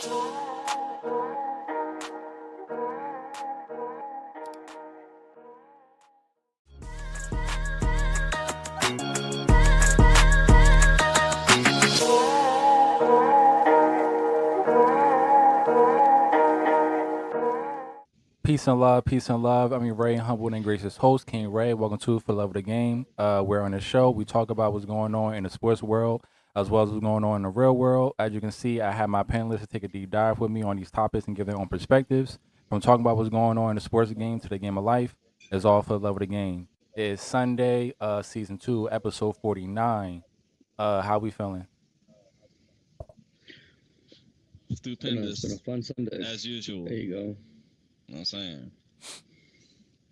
Peace and love, peace and love. I'm your Ray, humble and gracious host, King Ray. Welcome to For Love of the Game. Where on this show we talk about what's going on in the sports world as well as what's going on in the real world. As you can see, I have my panelists to take a deep dive with me on these topics and give their own perspectives. From talking about what's going on in the sports game to the game of life, it's all for the love of the game. It's Sunday, season 2, episode 49. How we feeling? It's been a Stupendous, fun Sunday. as usual. There you go. You know what I'm saying?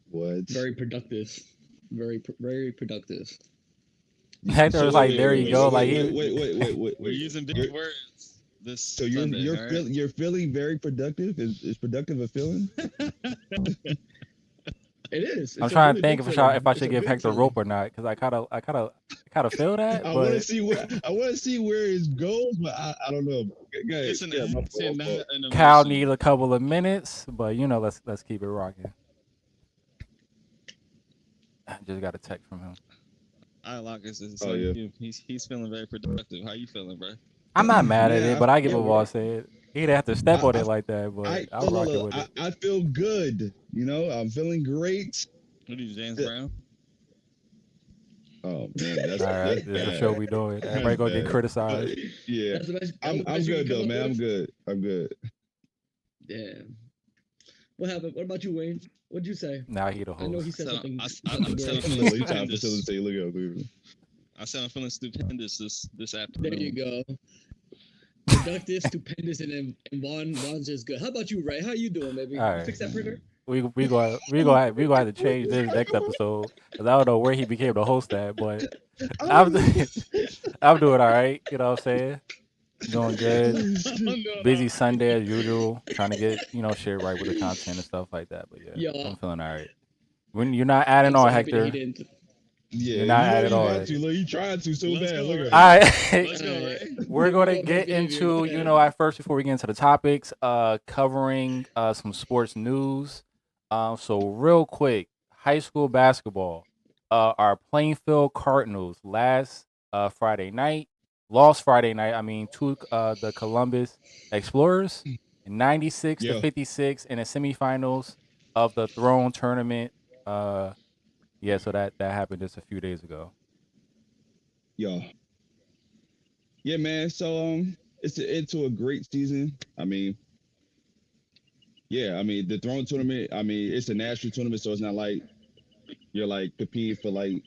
What? Very productive. Very productive. Hector was like, "There you go." Like, We're using big You're- words this So you're Sunday, you're all feel, right? you're feeling very productive. Is productive a feeling? It is. I'm It's a trying really to think big if feeling. I It's should a give big Hector feeling. rope or not because I kind of feel that. I want to But see where it goes, but I don't know. Go ahead. It's an Yeah, my attitude, fault. not an Cal emotion. need a couple of minutes, but let's keep it rocking. I just got a text from him. I like this. It's Oh, like yeah. you. He's feeling very productive. How you feeling, bro? I'm not mad at Man, it, but I give yeah, a boss said he didn't have to step on it like that, but I'm rocking with it. I feel good. You know, I'm feeling great. What are you, James Yeah. Brown? Oh man, that's All right, that's this is the bad. show we doing. Everybody gonna get Bad. criticized. Yeah, That's the best. I'm the best you good can though, come up man. with? I'm good. I'm good. Damn. What happened? What about you, Wayne? What'd you say? Now he the I know he host. said So, something. I something said I'm great. feeling Look, you trying to stupendous. facilitate. Look at me. I said I'm feeling stupendous this There afternoon. you go. Productive, stupendous, and Vaughn's just good. How about you, Ray? How you doing, baby? All You right. fix that printer? We gonna have to change this next episode because I don't know where he became the host at, but I'm I'm doing all right. You know what I'm saying? Doing good. Busy Sunday as usual, trying to get shit right with the content and stuff like that. But yeah, Yeah. I'm feeling all right. When you're not adding I'm so on, happy that he Hector. didn't. Yeah, You're not you know at you all. got to. Look, you tried to so Let's bad. go, Look Ray. at All him. right. Let's go, Ray. We're going to Bad get behavior. into, Go ahead. at first, before we get into the topics, covering some sports news. So real quick, high school basketball. Our Plainfield Cardinals last Friday night, lost Friday night. I mean, to the Columbus Explorers, 96 to Yeah. 56 in the semifinals of the Throne tournament. Yeah, so that happened just a few days ago. Yeah, man. So it's into a great season. I mean, yeah. I mean, the Throne tournament. I mean, it's a national tournament, so it's not like you're like competing for like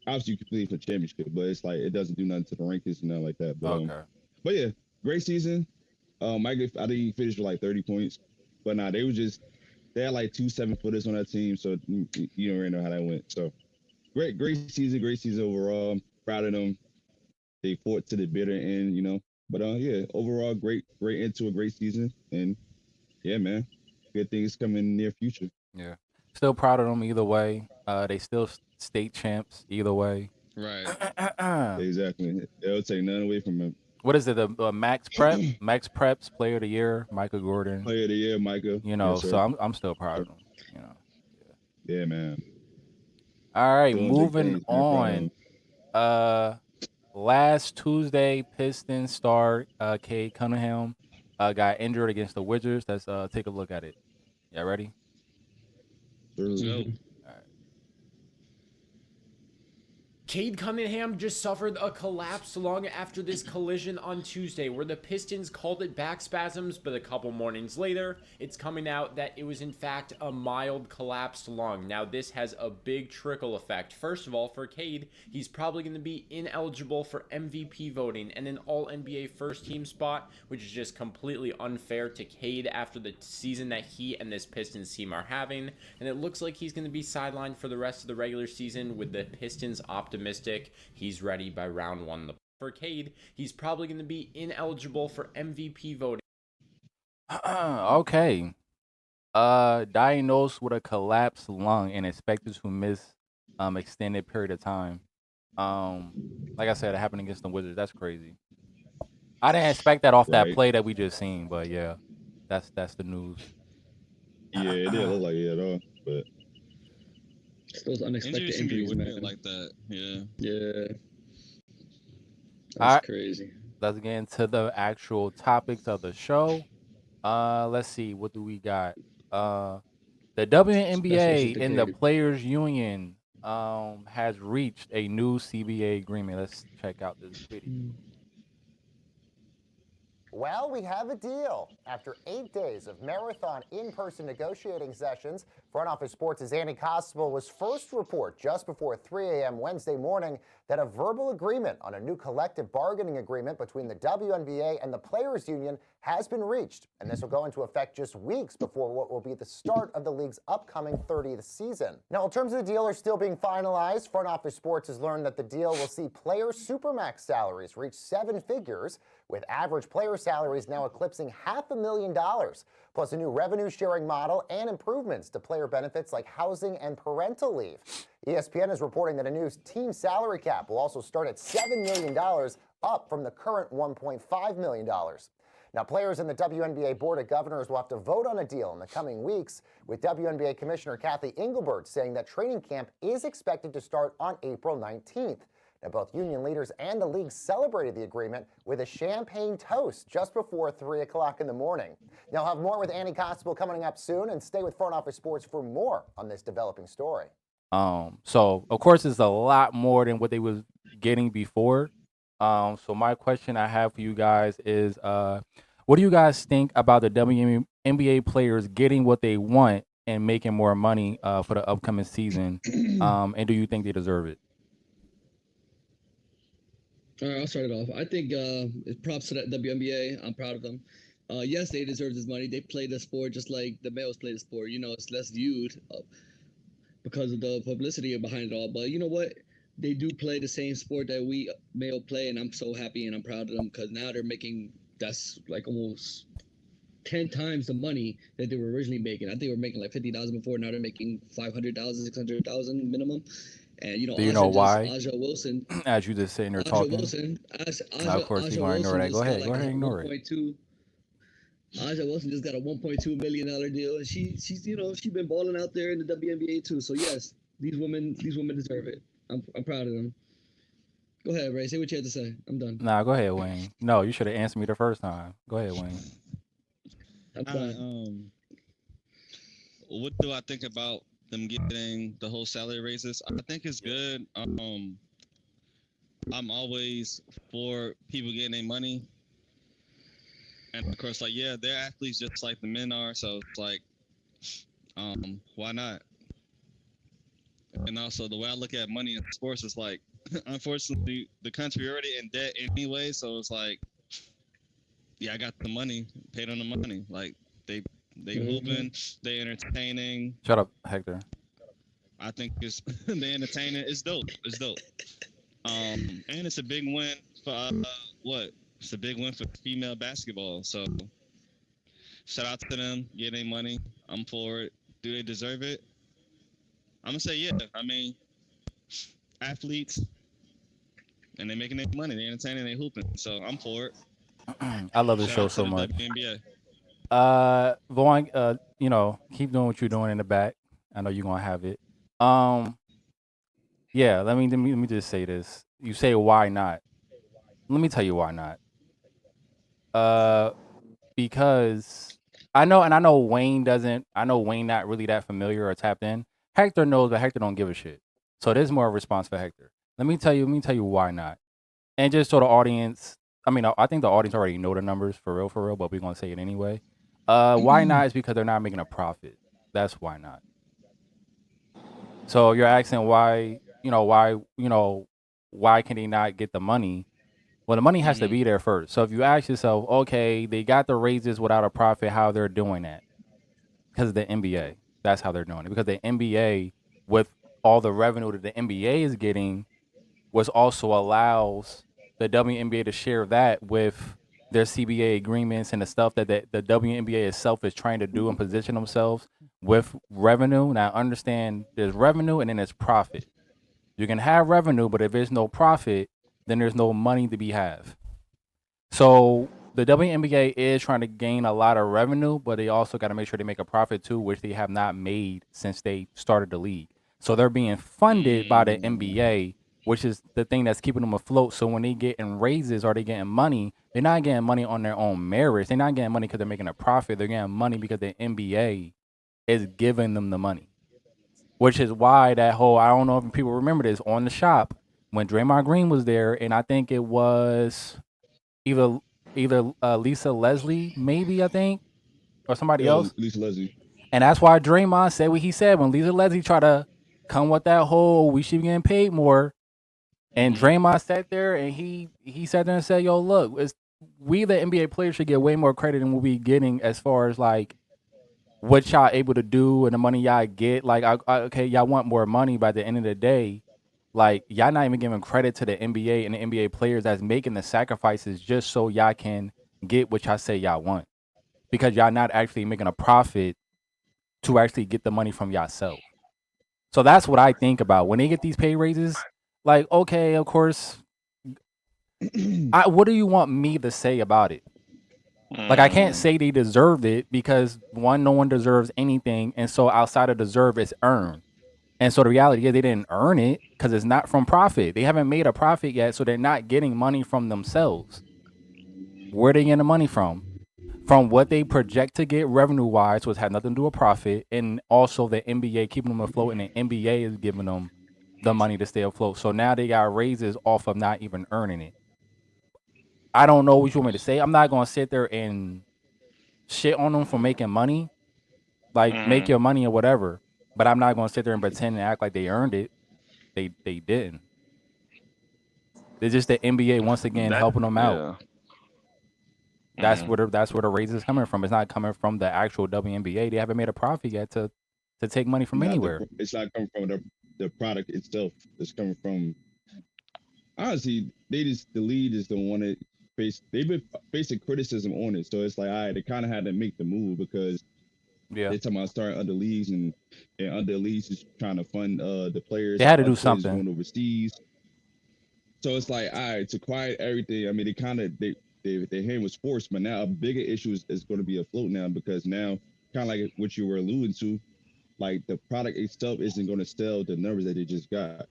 obviously you compete for championship, but it's like it doesn't do nothing to the rankings and nothing like that. Okay. But yeah, great season. I think he finished with like 30 points, but nah, they had like 2 7-footers on that team, so you don't really know how that went. So great season overall. I'm proud of them. They fought to the bitter end, you know. But yeah, overall great into a great season, and yeah, man, good things coming in the near future. Yeah. Still proud of them either way. They still state champs either way. Right. Exactly. They'll take none away from him. What is it? The Max Preps Player of the Year, Michael Gordon. Player of the year, Micah. Yes, So sir. I'm still proud of them. Yeah, man. All right, Doing big moving things, man. Proud of on. him. Last Tuesday, Pistons star Cade Cunningham got injured against the Wizards. Let's take a look at it. Y'all ready? Let's go. All right. Cade Cunningham just suffered a collapsed lung after this collision on Tuesday, where the Pistons called it back spasms, but a couple mornings later, it's coming out that it was in fact a mild collapsed lung. Now, this has a big trickle effect. First of all, for Cade, he's probably going to be ineligible for MVP voting and an All-NBA first-team spot, which is just completely unfair to Cade after the season that he and this Pistons team are having. And it looks like he's going to be sidelined for the rest of the regular season, with the Pistons optimistic he's ready by round 1. For Cade, he's probably going to be ineligible for MVP voting. Okay. Diagnosed with a collapsed lung and expected to miss extended period of time. Like I said, it happened against the Wizards. That's crazy. I didn't expect that off that Right. play that we just seen, but yeah, that's the news. Yeah, it didn't look like it at all. But It's those unexpected Injuries can be injuries, weird man. like that. Yeah. Yeah, All that's right, crazy. let's get into the actual topics of the show. Let's see, what do we got? The WNBA Special and the dictator. Players Union has reached a new CBA agreement. Let's check out this video. Well, we have a deal. After 8 days of marathon in-person negotiating sessions, Front Office Sports' Andy Constable was first to report just before 3 a.m. Wednesday morning that a verbal agreement on a new collective bargaining agreement between the WNBA and the Players Union has been reached, and this will go into effect just weeks before what will be the start of the league's upcoming 30th season. Now, in terms of the deal are still being finalized, Front Office Sports has learned that the deal will see player supermax salaries reach 7 figures, with average player salaries now eclipsing $500,000, plus a new revenue sharing model and improvements to player benefits like housing and parental leave. ESPN is reporting that a new team salary cap will also start at $7 million, up from the current $1.5 million. Now, players in the WNBA Board of Governors will have to vote on a deal in the coming weeks, with WNBA Commissioner Kathy Engelbert saying that training camp is expected to start on April 19th. Now, both union leaders and the league celebrated the agreement with a champagne toast just before 3 o'clock in the morning. Now, I'll have more with Andy Constable coming up soon, and stay with Front Office Sports for more on this developing story. So of course it's a lot more than what they was getting before. So my question I have for you guys is, what do you guys think about the WNBA players getting what they want and making more money for the upcoming season? And do you think they deserve it? All right, I'll start it off. I think props to the WNBA. I'm proud of them. Yes, they deserve this money. They play the sport just like the males play the sport. You know, it's less viewed because of the publicity behind it all. But you know what? They do play the same sport that we male play, and I'm so happy and I'm proud of them because now they're making that's like almost 10 times the money that they were originally making. I think they were making like 50,000 before. Now they're making 500,000, 600,000 minimum. And you know, Do you know why? Aja Wilson, As you just sitting there Aja talking, Wilson, of course you're Aja gonna ignore Wilson that. Go just got ahead, like a ignore it. 1.2. Aja Wilson just got a $1.2 million deal, and she's you know she's been balling out there in the WNBA too. So yes, these women deserve it. I'm proud of them. Go ahead, Ray. Say what you had to say. I'm done. Nah, go ahead, Wayne. No, you should have answered me the first time. Go ahead, Wayne. I'm done. What do I think about them getting the whole salary raises? I think it's good. I'm always for people getting their money. And of course, like, yeah, they're athletes just like the men are, so it's like, why not? And also, the way I look at money in sports is like, unfortunately, the country already in debt anyway, so it's like, yeah, I got the money, paid on the money. Like, they hooping, they entertaining. Shut up, Hector. I think it's they entertaining. It's dope. It's dope. And it's a big win for what? It's a big win for female basketball. So shout out to them, getting money. I'm for it. Do they deserve it? I'm gonna say yeah. I mean, athletes, and they making their money. They entertaining. They hooping. So I'm for it. I love this Shout show out to so the much. WNBA. Vaughn, you know, keep doing what you're doing in the back. I know you're gonna have it. Yeah, let me just say this. You say why not? Let me tell you why not. Because I know Wayne doesn't. I know Wayne not really that familiar or tapped in. Hector knows, but Hector don't give a shit. So there's more response for Hector. Let me tell you why not. And just so the audience, I mean, I think the audience already know the numbers for real, but we're gonna say it anyway. Why not is because they're not making a profit. That's why not. So you're asking why can they not get the money? Well, the money has to be there first. So if you ask yourself, okay, they got the raises without a profit, how they're doing that? Because of the NBA. That's how they're doing it. Because the NBA, with all the revenue that the NBA is getting, which also allows the WNBA to share that with their CBA agreements and the stuff that the WNBA itself is trying to do and position themselves with revenue. Now, understand there's revenue and then there's profit. You can have revenue, but if there's no profit, then there's no money to be have. So the WNBA is trying to gain a lot of revenue, but they also got to make sure they make a profit too, which they have not made since they started the league. So they're being funded by the NBA, which is the thing that's keeping them afloat. So when they getting raises or they getting money, they're not getting money on their own merits. They're not getting money because they're making a profit. They're getting money because the NBA is giving them the money, which is why that whole, I don't know if people remember this, on the shop when Draymond Green was there, and I think it was either Lisa Leslie, maybe, I think, or somebody else. Lisa Leslie. And that's why Draymond said what he said when Lisa Leslie tried to come with that whole we should be getting paid more. And Draymond sat there and he sat there and said, "Yo, look, we the NBA players should get way more credit than what we getting as far as like what y'all able to do and the money y'all get. Like, okay, y'all want more money, but at the end of the day, like y'all not even giving credit to the NBA and the NBA players that's making the sacrifices just so y'all can get what y'all say y'all want, because y'all not actually making a profit to actually get the money from yourself." So that's what I think about when they get these pay raises. Like, okay, of course, what do you want me to say about it? Like, I can't say they deserved it because one, no one deserves anything, and so outside of deserve, it's earned. And so the reality is they didn't earn it because it's not from profit. They haven't made a profit yet, so they're not getting money from themselves. Where are they getting the money from? From what they project to get revenue wise, which had nothing to do with profit, and also the NBA keeping them afloat, and the NBA is giving them the money to stay afloat. So now they got raises off of not even earning it. I don't know what you want me to say. I'm not gonna sit there and shit on them for making money. Like, make your money or whatever. But I'm not gonna sit there and pretend and act like they earned it. They didn't. It's just the NBA once again That helping them out. yeah. That's where the raise is coming from. It's not coming from the actual WNBA. They haven't made a profit yet to take money from Not anywhere. it's not coming from the product itself. It's coming from, honestly, the lead is the one that they've been facing criticism on it. So it's like, all right, they kind of had to make the move because Yeah, they're talking about starting other leagues, and other leagues is trying to fund the they players. had to do Other players something. going overseas. So it's like, all right, to quiet everything. I mean, they kind of their hand was forced, but now a bigger issue is going to be afloat now, because now, kind of like what you were alluding to, like the product itself isn't going to sell the numbers that they just got.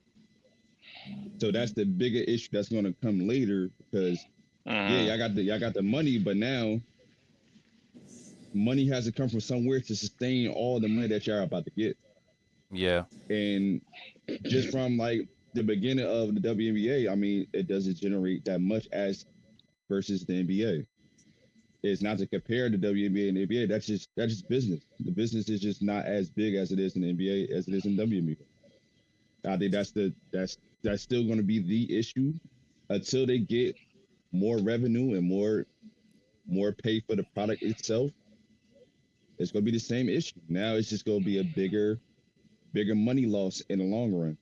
So that's the bigger issue that's going to come later, because yeah, y'all got the money, but now money has to come from somewhere to sustain all the money that y'all are about to get. Yeah, And just from like the beginning of the WNBA, I mean, it doesn't generate that much as versus the NBA. It's not to compare the WNBA and the NBA. That's just business. The business is just not as big as it is in the NBA as it is in WNBA. I think that's still going to be the issue until they get more revenue and more pay for the product itself. It's going to be the same issue. Now it's just going to be a bigger money loss in the long run,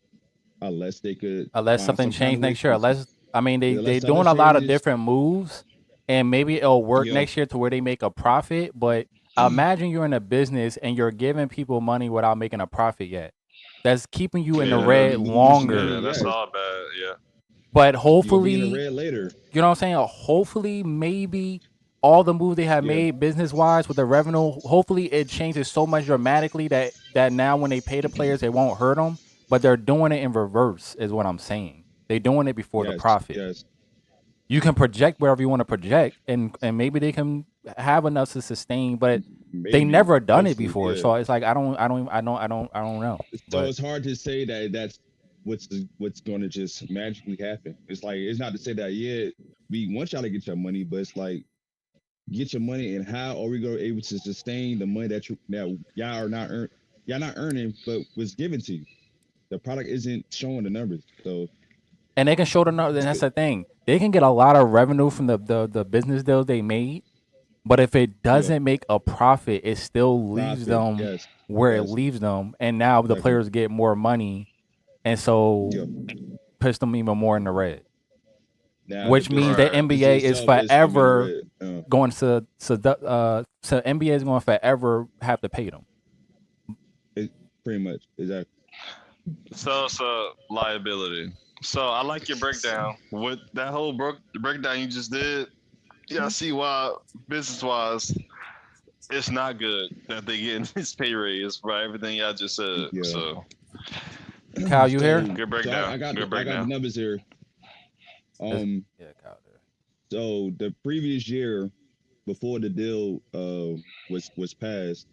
unless they could unless find something some kind changed of way next year. to, Unless, I mean, they unless something doing a lot of changes. different moves, and maybe it'll work Yeah, next year to where they make a profit. But imagine you're in a business and you're giving people money without making a profit yet. That's keeping you in the Yeah, and red you that's lose longer. money. yeah, that's Yes, all bad. Yeah. But you're gonna be in the hopefully, red later. you know what I'm saying? Hopefully, maybe all the moves they have Yeah, made business wise with the revenue, hopefully it changes so much dramatically that now when they pay the players, it won't hurt them. But they're doing it in reverse, is what I'm saying. They're doing it before the yes, profit. yes. You can project wherever you want to project, and maybe they can have enough to sustain, but they Maybe, never done it hopefully, before. yeah. So it's like I don't know. So But it's hard to say that that's what's going to just magically happen. It's like, it's not to say that, yeah, we want y'all to get your money, but it's like, get your money, and how are we going to be able to sustain the money that y'all not earning, but was given to you. The product isn't showing the numbers, so and they can show the numbers, and it's that's good. the thing. They can get a lot of revenue from the business deals they made. But if it Yeah, doesn't make a profit, it still leaves profit. them Yes, where it yes, leaves them. And now the exactly. players get more money. And so Yeah. push them even more in the red. Now Which means the Right. business NBA is itself is going to be in the forever red. going so NBA is going to forever have to pay them. It, pretty much, exactly. So it's a liability. So I like your breakdown. With that whole breakdown you just did, Yeah, I see why business wise it's not good that they getting this pay raise for everything y'all just said. Yeah. So Kyle, you here? So good I breakdown. got Good I got the breakdown. numbers here. It's, Um, yeah, Kyle there. so the previous year, before the deal was passed,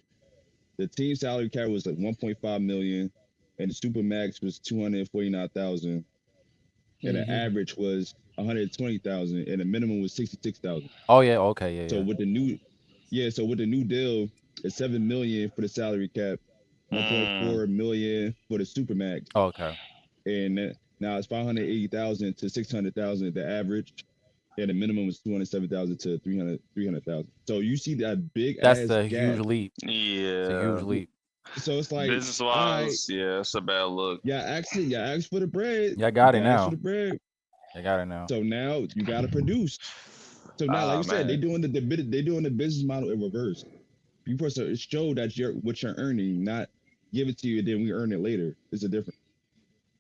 the team salary cap was like 1.5 million, and the super max was 249,000, and the Mm-hmm. average was 120,000, and the minimum was 66,000. Oh yeah, okay, yeah, So yeah. with the new, yeah, so with the new deal, it's 7 million for the salary cap, Mm, 1.4 million for the super max, Oh, okay. and now it's 580,000 to 600,000 the average, and the minimum is 207,000 to 300,000. So you see that big That's ass a huge gap. leap. It's a huge yeah. leap. So it's like, Business I wise, yeah, it's a bad look. yeah, ask for the bread. Y'all You got it gotta ask for now. the bread. Y'all got it now. So now you gotta produce. So now, like Ah you said, man. they doing the business model in reverse. You supposed to show that you're what you're earning, not give it to you and then we earn it later. It's a difference.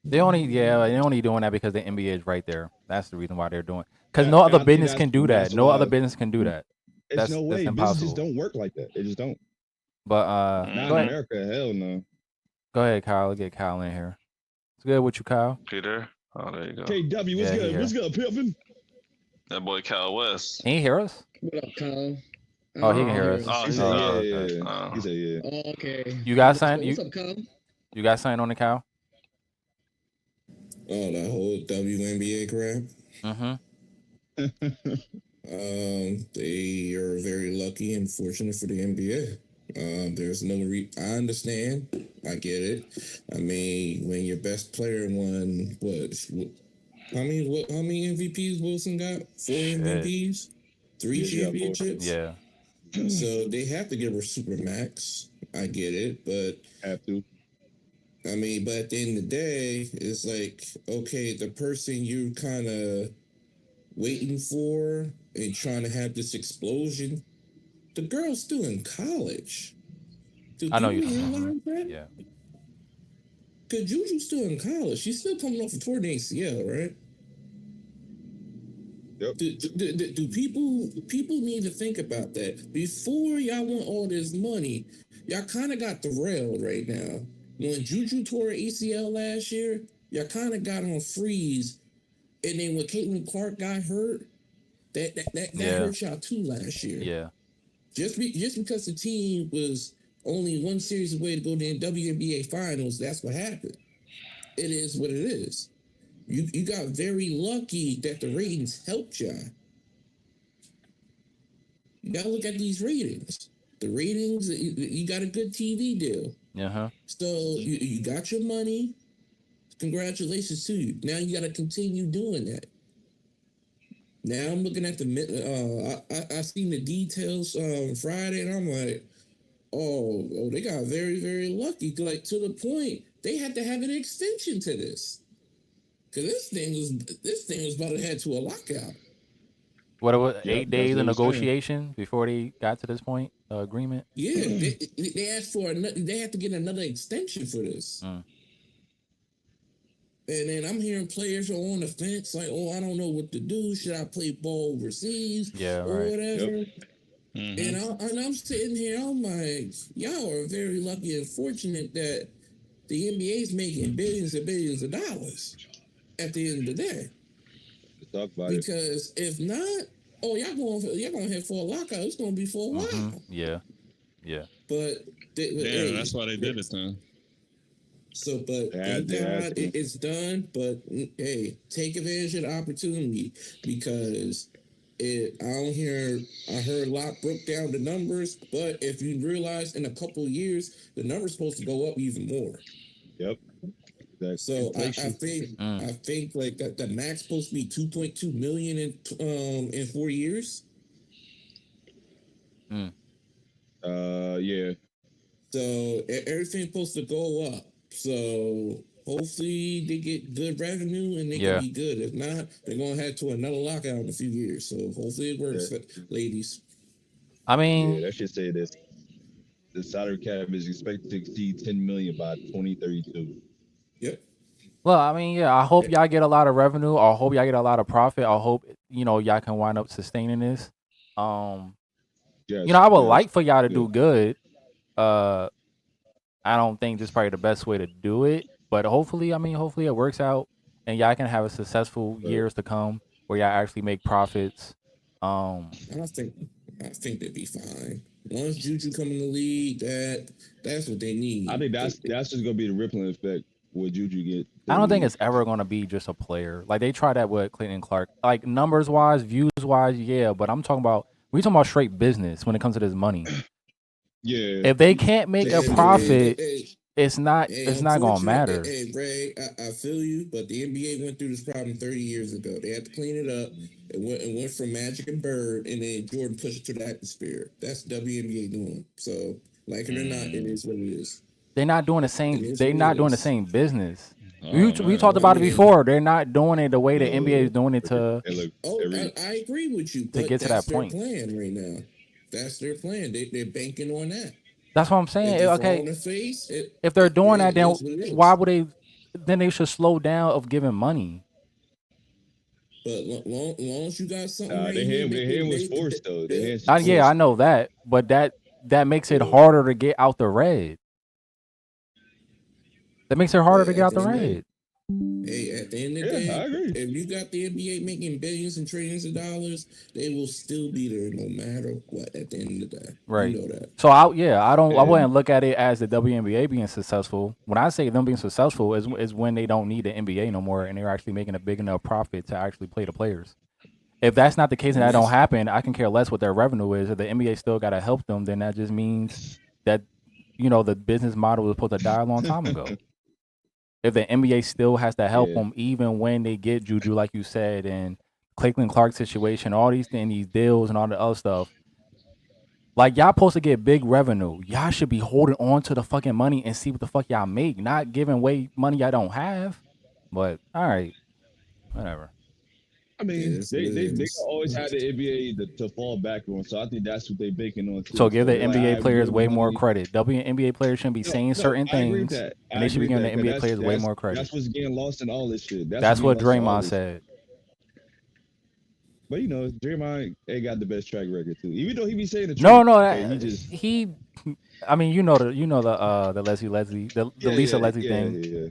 They only doing that because the NBA is right there. That's the reason why they're doing. Because And no other I think business can do that. that's No other why business can do that. it's no That's way. Business just impossible. don't work like that. It just don't. But Not go in ahead, Mm-hmm. America. Hell no. go ahead, Kyle. Let's get Kyle in here. It's good with you, Kyle. Peter. Oh, there you go. KW, what's Yeah, he good? What's here. good, Pimpin? That boy Cal West. Can you hear us? What up, Kyle? I Oh, don't he know if can you hear hear us. Oh, He us. he's said, Oh, yeah, okay, uh yeah, okay. yeah. He said, yeah. Oh, okay. You got What's, something? what's up, Kyle? You got something on the Kyle? Oh, the whole WNBA crap. Mm-hmm. They are very lucky and fortunate for the NBA. There's no I understand. I get it. I mean, when your best player won how many MVPs Wilson got? Four Shit. MVPs, three Yeah, she got four. championships. Yeah. So they have to give her super max. I get it, but Have to. I mean, but at the end of the day, it's like, okay, the person you kind of waiting for and trying to have this explosion, the girl's still in college. Do I know you. people Mm-hmm. realize that? Yeah. Because Juju's still in college. She's still coming off a torn ACL, right? Yep. Do people need to think about that before y'all want all this money? Y'all kind of got derailed right now. When Juju tore ACL last year, y'all kind of got on freeze, and then when Caitlin Clark got hurt, that Yeah. hurt y'all too last year. Yeah. Just because the team was only one series away to go to the WNBA finals, that's what happened. It is what it is. You got very lucky that the ratings helped y'all. You gotta look at these ratings. The ratings, you got a good TV deal. Uh-huh. So you got your money. Congratulations to you. Now you got to continue doing that. Now I'm looking at I seen the details Friday, and I'm like, oh, they got very, very lucky. Like to the point they had to have an extension to this. Cause this thing was about to head to a lockout. What it was Yep, 8 days that's what of he was saying. negotiation before they got to this point, agreement. Yeah, they asked for they had to get another extension for this. Mm. And then I'm hearing players are on the fence, like, oh, I don't know what to do. Should I play ball overseas Yeah, or right. whatever? Yep. And I'm sitting here, I'm like, y'all are very lucky and fortunate that the NBA is making billions and billions of dollars at the end of the day. Let's talk about it. Because if not, oh, y'all going to head for a lockout. It's going to be for a Mm-hmm. while. Yeah. Yeah. But Damn, hey, that's why they did it then. so, but thank They had God to. it's done. But hey, take advantage of the opportunity because I heard a lot broke down the numbers, but if you realize in a couple of years, the number's supposed to go up even more. Yep. Exactly. So Inflation. I think like that the max supposed to be 2.2 million in 4 years. Mm. Yeah. So everything's supposed to go up. So hopefully they get good revenue and they can Yeah. be good. If not, they're gonna head to another lockout in a few years. So hopefully it works, Yeah. ladies. I Yeah, mean, that should say this. The salary cap is expected to exceed 10 million by 2032. Yep. well, I mean, yeah. I hope y'all get a lot of revenue. I hope y'all get a lot of profit. I hope y'all can wind up sustaining this. Yes, You know, I would yes, like for y'all to yeah. do good. Uh, I don't think this is probably the best way to do it, but hopefully, hopefully it works out and y'all can have a successful But years to come where y'all actually make profits. Um, I think they'd be fine. Once Juju come in the league, that's what they need. I think that's just gonna be the rippling effect what Juju get. I don't think it's ever gonna be just a player. Like they tried that with Clinton Clark. Like numbers wise, views wise, yeah. But we talking about straight business when it comes to this money. Yeah. If they can't make a Hey, profit, hey, it's not gonna unfortunately, matter. hey Ray, I feel you, but the NBA went through this problem 30 years ago. They had to clean it up. It went from Magic and Bird, and then Jordan pushed it to the atmosphere. That's WNBA doing. So, like it or not, it is what it is. They're not doing the It same. is They're what it not doing the is. same business. Oh We man. talked I about it mean, before. They're not doing it the way the NBA is no. doing it to And look, Oh, every I agree with you, but get to that's that their point. plan right now. That's their plan. They're banking on that. That's what I'm If saying. they fall Okay, on the face, if they're doing that, it then is what it why is. would they? Then they should slow down of giving money. But long as you got something right their here, hand was forced though. Their hands was Yeah, I forced. know that, but that makes it Yeah. harder to get out the red. That makes it harder But to get at out the the end of red. at the end of the Yeah, I day, agree. if you got the NBA making billions and trillions of dollars, they will still be there no matter what. At the end of the day, Right. you know that. So I And wouldn't look at it as the WNBA being successful. When I say them being successful is when they don't need the NBA no more and they're actually making a big enough profit to actually play the players. If that's not the case and And that don't that's happen, I can care less what their revenue is. If the NBA still got to help them, then that just means that the business model was supposed to die a long time ago. If the NBA still has to help yeah, them, even when they get Juju, like you said, and Cleveland Clark situation, all these things, these deals, and all the other stuff, like y'all supposed to get big revenue. Y'all should be holding on to the fucking money and see what the fuck y'all make, not giving away money y'all don't have. But all right, whatever. I mean, that's what they it is. always had the NBA to fall back on, so I think that's what they banking on So too. give So the they're like, NBA I give players them way more money. credit. WNBA players shouldn't be No, saying no, certain I agree with things, that. and I they should agree be with giving that the NBA because players way more credit. that's what's getting lost in all this shit. That's getting what lost in all Draymond this. said. But Draymond ain't got the best track record too. Even though he be saying the No, truth, no, but he just I mean, the Leslie, the Lisa Leslie thing, yeah.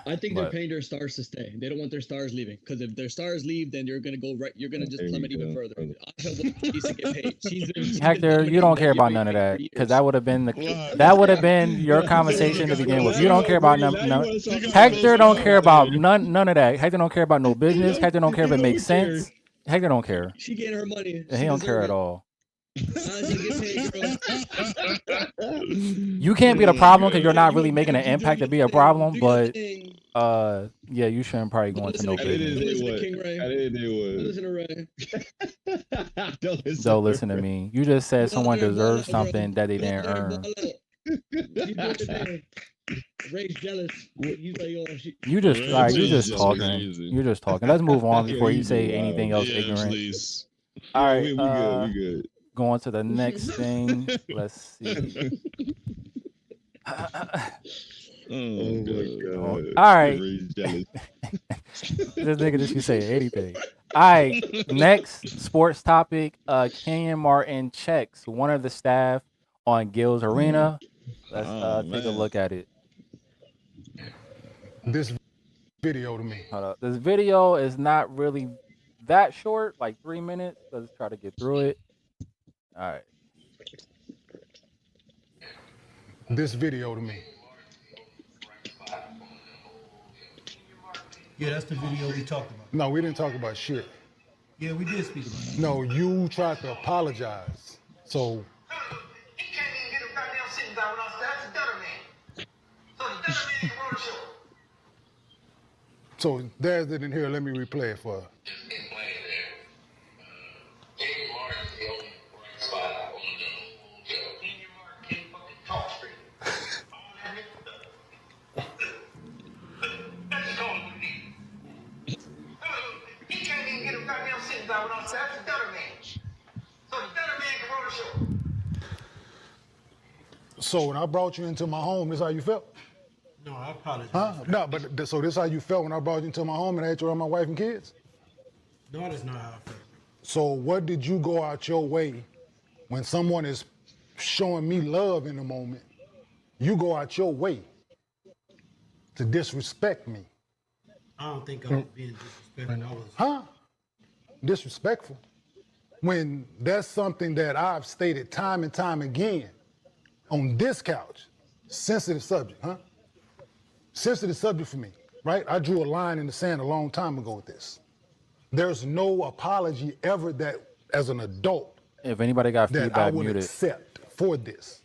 I think they're but paying their stars to stay. They don't want their stars leaving because if their stars leave, then you're gonna go right. You're gonna just There you plummet even go. further. Asha needs to get paid. She's been Hector, you dominating don't care that about NBA none of paint for that because years. that would have been Why? that would have been your Now conversation to begin with. You you don't want care to about bring it. Now you want to talk about Hector don't care about thing. none of that. Hector don't care about no business. Hector don't care if it makes sense. Hector don't care. She getting her money. He She don't care deserve at it. all. Asha, get paid, girl. You can't be the Get paid. problem because you're not really making an You do impact to your be a thing. problem. Do your But thing. yeah, you shouldn't probably go Don't into listen to no At the end of King. the business. Don't day, listen to what? King Ray. At the end of the day, Don't what? listen to Ray. Don't listen Don't to listen to Ray. me. You just said Go out someone there and ball deserves out, bro. something that they Go out didn't there and earn. ball out. Keep doing your thing. Ray's jealous. He's like, oh, she. You just Ray you J is just just talking. crazy. You're just talking. Let's move on Yo, before you you just say wild. anything else Yeah, ignorant. please. All Yeah, right, we good. We good. going to the next thing. Let's see. Oh Oh my All god. right. Ray's jealous. This nigga just be saying anything. All right, next sports topic. Kenyon Martin checks one of the staff on Gil's Arena. Let's Oh take a man. look at it. This video to me. Hold up. This video is not really that short, like 3 minutes. Let's try to get through it. All right. This video to me. Yeah, that's the video we talked about. No, we didn't talk about shit. Yeah, we did speak about it. No, you tried to apologize. So He can't even get a goddamn sitting down with us. That's the Dutter Man. So the Dutter Man can run the show. so there's it in here. Let me replay it for her. Kenyon Martin can't fucking talk straight. All that nigga. That's the call we need. He can't even get a goddamn sitting down with us. That's the Dutter Man. So the Dutter Man can run the show. So when I brought you into my home, this how you felt? No, I apologize. Huh? No, but so this how you felt when I brought you into my home and I had you around my wife and kids? No, that's not how I felt. So what did you go out your way when someone is showing me love in the moment? You go out your way to disrespect me. I don't think I was being disrespectful. I was. Huh? Disrespectful. When that's something that I've stated time and time again on this couch. Sensitive subject, huh? Sensitive subject for me, right? I drew a line in the sand a long time ago with this. There's no apology ever that, as an adult, If anybody got that I feedback, would muted. accept for this.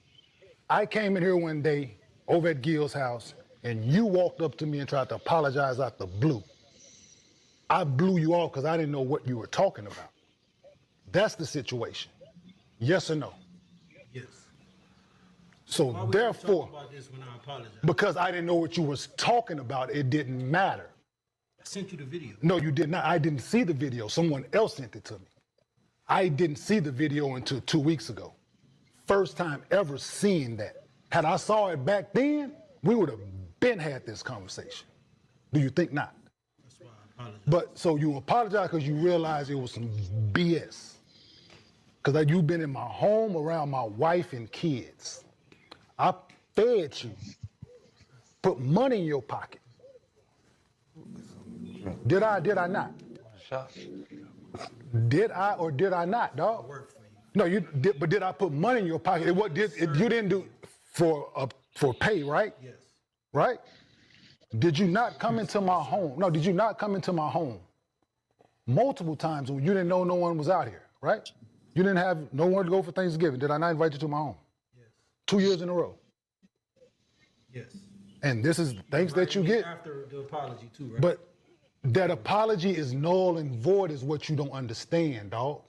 I came in here one day over at Gil's house, and you walked up to me and tried to apologize out the blue. I blew you off because I didn't know what you were talking about. That's the situation. Yes or no? Yes. So Why would therefore, you talk about this when I apologize? because I didn't know what you was talking about, it didn't matter. I sent you the video. No, you did not. I didn't see the video. Someone else sent it to me. I didn't see the video until 2 weeks ago. First time ever seeing that. Had I saw it back then, we would have been had this conversation. Do you think not? That's why I apologize. But so you apologize because you realize it was some BS. Because you've been in my home around my wife and kids. I fed you, put money in your pocket. Did I or did I not? Did I or did I not, dog? Work for you. No, you did, but did I put money in your pocket? You didn't do for pay, right? Yes. Right? Did you not come into my home? No, did you not come into my home multiple times when you didn't know no one was out here, right? You didn't have no one to go for Thanksgiving. Did I not invite you to my home? Yes. 2 years in a row. Yes. And this is things that you get. After the apology too, right? But that apology is null and void is what you don't understand, dog.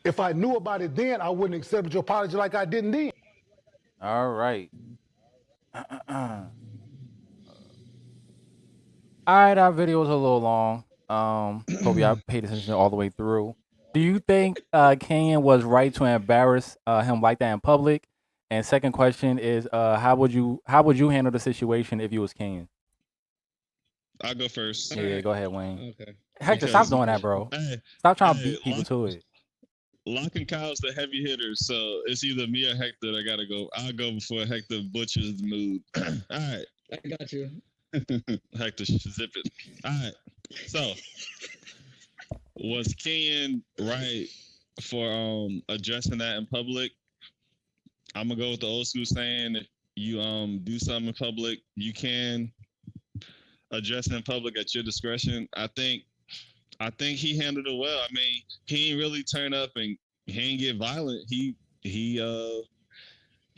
If I knew about it then, I wouldn't accept your apology like I didn't then. All right. All right, our video was a little long. Hope y'all paid attention all the way through. Do you think Kenyon was right to embarrass him like that in public? And second question is, how would you handle the situation if you was Kenyon? I'll go first. Yeah, go ahead, Wayne. Okay. Hector, stop doing that, bro. Hey, Stop trying to beat people to it. Locke and Kyle's the heavy hitters, so it's either me or Hector that gotta go. I'll go before Hector butchers the mood. All right. I got you. Hector, zip it. All right. So, was Kenyon right for addressing that in public? I'm gonna go with the old school saying: if you do something in public, you can address it in public at your discretion. I think he handled it well. I mean, he ain't really turn up and he ain't get violent. He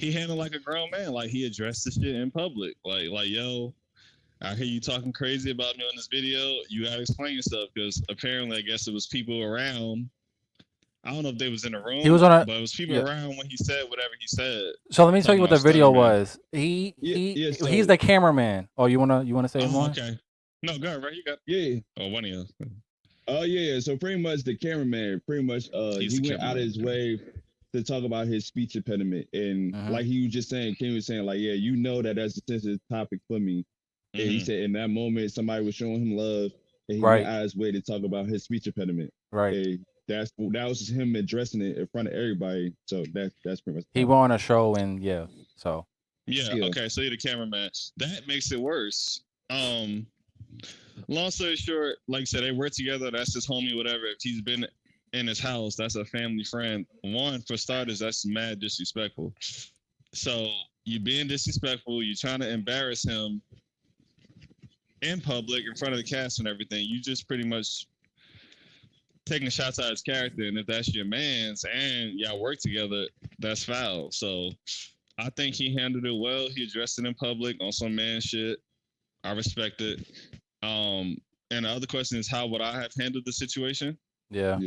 handled like a grown man. Like he addressed the shit in public. Like yo, I hear you talking crazy about me on this video. You gotta explain yourself because apparently, I guess it was people around. I don't know if they was in the room, He was on but it was people around when he said whatever he said. So let me tell you what the video was. So- He's the cameraman. Oh, you wanna say more? Okay. No, go ahead, right? You got. Yeah. Oh, one of you. Oh yeah. So pretty much the cameraman, He's he the went out of his way to talk about his speech impediment, and like he was just saying, Ken was saying like, yeah, you know that's a sensitive topic for me. And he said in that moment somebody was showing him love, and he went out of his way to talk about his speech impediment. Right. And that was just him addressing it in front of everybody. So that's pretty much. He went on a show and so. Yeah. Okay. So you're the cameraman. That makes it worse. Long story short, like I said, they work together. That's his homie, whatever. If he's been in his house, that's a family friend. One, for starters, that's mad disrespectful. So you being disrespectful, you're trying to embarrass him in public in front of the cast and everything. You just pretty much taking shots at his character. And if that's your man's and y'all work together, that's foul. So I think he handled it well. He addressed it in public on some man shit. I respect it. And the other question is, how would I have handled the situation? Yeah.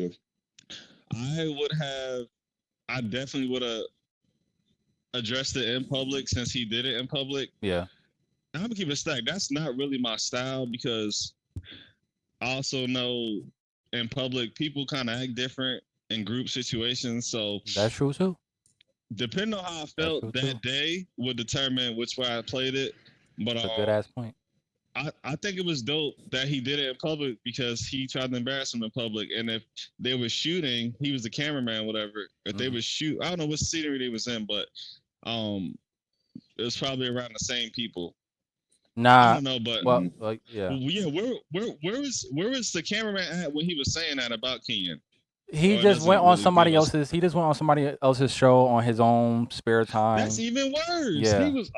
I definitely would have addressed it in public since he did it in public. Yeah. And I'm gonna keep it stacked. That's not really my style because I also know in public people kind of act different in group situations. So that's true too. Depending on how I felt that day would determine which way I played it. But that's a good ass point. I think it was dope that he did it in public because he tried to embarrass him in public. And if they were shooting, he was the cameraman, whatever. If they would shoot, I don't know what scenery they was in, but um, it was probably around the same people. I Nah. don't know, but Well, yeah. yeah, where was the cameraman at when he was saying that about Kenyon? He Or just does went it on really somebody give us? else's. He just went on somebody else's show on his own spare That's time. even worse. Yeah. He was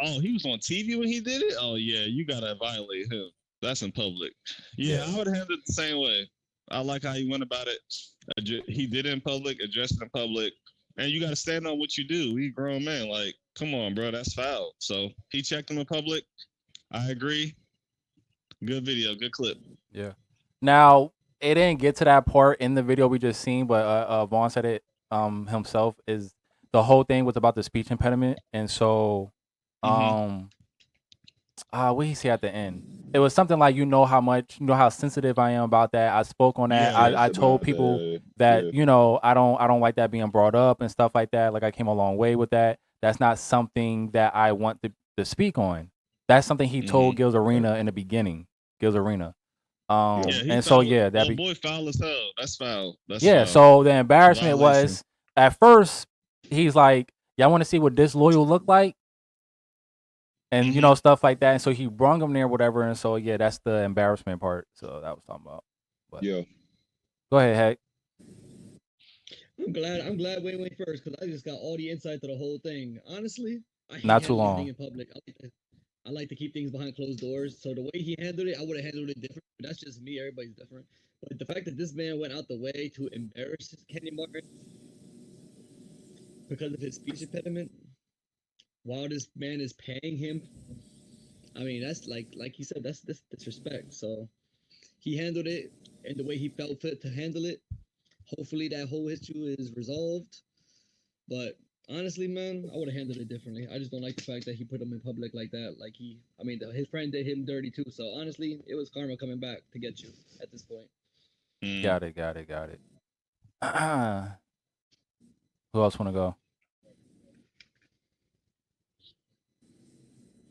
on TV when he did it. Oh yeah, you gotta violate him. That's in public. Yeah, I would have handled it the same way. I like how he went about it. He did it in public, addressed it in public, and you gotta stand on what you do. He grown man. Like, come on, bro, that's foul. So he checked him in public. I agree. Good video, good clip. Yeah. Now it didn't get to that part in the video we just seen, but Vaughn said it himself. Is the whole thing was about the speech impediment, and so what did he say at the end? It was something like, you know how sensitive I am about that. I spoke on that. Yeah. I told people that I don't like that being brought up and stuff like that. Like I came a long way with that. That's not something that I want to speak on. That's something he told Gil's Arena in the beginning. Gil's Arena. And so yeah, that be boy foul as hell. That's foul. That's yeah. foul. So the embarrassment Violation. was at first he's like, y'all want to see what disloyal look like? And you know, stuff like that. And so he brung him there, whatever. And so yeah, that's the embarrassment part. So that was talking about. But Yeah. go ahead, Heck. I'm glad Wayne went first because I just got all the insight to the whole thing. Honestly, I hate Not too handling long. anything in public. I like to keep things behind closed doors. So the way he handled it, I would have handled it different. But that's just me. Everybody's different. But the fact that this man went out the way to embarrass Kenyon Martin because of his speech impediment, while this man is paying him, I mean, that's like he said, that's disrespect. So he handled it in the way he felt fit to handle it. Hopefully that whole issue is resolved. But honestly, man, I would have handled it differently. I just don't like the fact that he put him in public like that. Like his friend did him dirty too. So honestly, it was karma coming back to get you at this point. Got it. Who else want to go?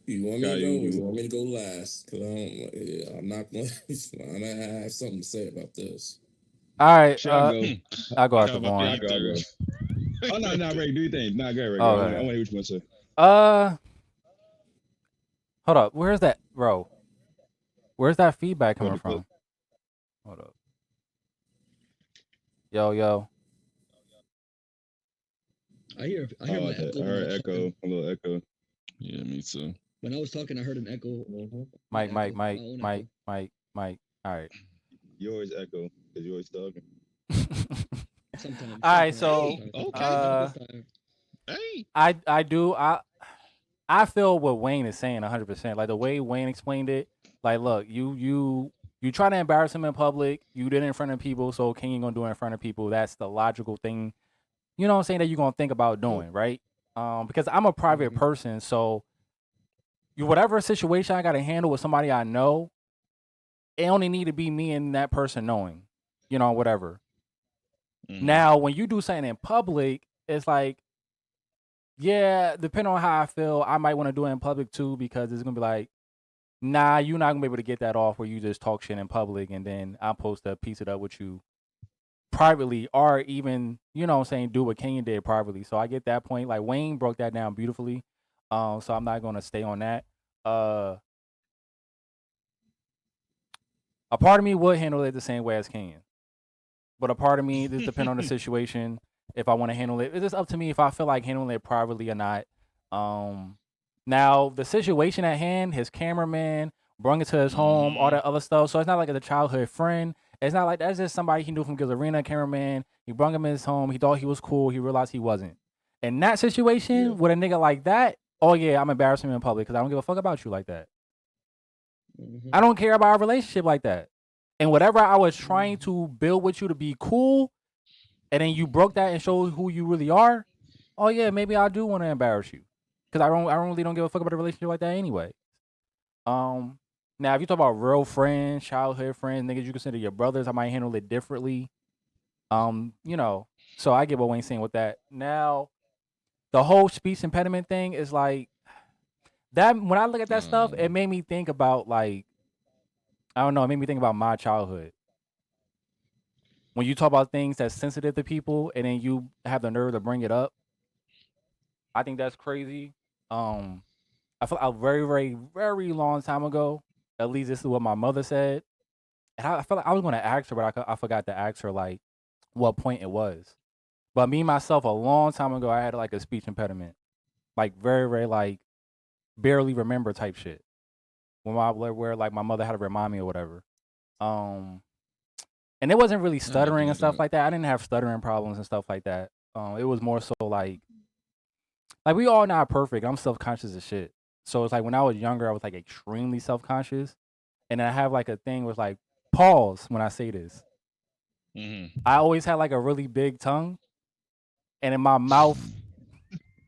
You want me to go? Or you want me to go last? Cause I'm not going. I'm gonna have something to say about this. All right. I'll go. I'll go after Vaughn. I'll go. Oh no, Ray, do your thing. No, go ahead, Ray. Oh, I want to hear what you want to say. Hold up. Where's that, bro? Where's that feedback coming from? Hold up. Yo. I hear I heard echo. A little echo. Yeah, me too. When I was talking, I heard an echo. Mike. All right. You always echo because you always talking. Sometimes. All right, so I feel what Wayne is saying 100%. Like the way Wayne explained it, like look, you try to embarrass him in public, you did it in front of people, so Kenyon gonna do it in front of people. That's the logical thing, you know what I'm saying, that you're gonna think about doing, right? Because I'm a private person, so whatever situation I gotta handle with somebody I know, it only need to be me and that person knowing, you know, whatever. Now, when you do something in public, it's like, yeah, depending on how I feel, I might want to do it in public too, because it's gonna be like, nah, you're not gonna be able to get that off where you just talk shit in public and then I'm supposed to piece it up with you privately, or even, you know what I'm saying, do what Kenyon did privately. So I get that point. Like Wayne broke that down beautifully. So I'm not gonna stay on that. A part of me would handle it the same way as Kenyon. But a part of me, this depends on the situation. If I want to handle it, it's just up to me if I feel like handling it privately or not. Now the situation at hand, his cameraman brought it to his home, all that other stuff. So it's not like a childhood friend. It's not like that's just somebody he knew from Gil's Arena, cameraman. He brought him in his home. He thought he was cool. He realized he wasn't. In that situation, with a nigga like that, oh yeah, I'm embarrassing him in public because I don't give a fuck about you like that. I don't care about our relationship like that. And whatever I was trying to build with you to be cool, and then you broke that and showed who you really are, oh yeah, maybe I do want to embarrass you. Because I really don't give a fuck about a relationship like that anyway. Now if you talk about real friends, childhood friends, niggas you consider your brothers, I might handle it differently. You know, so I get what Wayne's saying with that. Now, the whole speech impediment thing is like that. When I look at that stuff, it made me think about like I don't know. It made me think about my childhood. When you talk about things that's sensitive to people, and then you have the nerve to bring it up, I think that's crazy. Um, I feel a very, very, very long time ago. At least this is what my mother said, and I felt like I was going to ask her, but I forgot to ask her like what point it was. But me myself, a long time ago, I had like a speech impediment, like very, very like barely remember type shit. When where like my mother had to remind me or whatever. Um, and it wasn't really I never stuttering and had stuff that. like that. I didn't have stuttering problems and stuff like that. It was more so like we all not perfect. I'm self conscious as shit. So it's like when I was younger, I was like extremely self conscious, and then I have like a thing with like pause when I say this. Mm-hmm. I always had like a really big tongue, and in my mouth,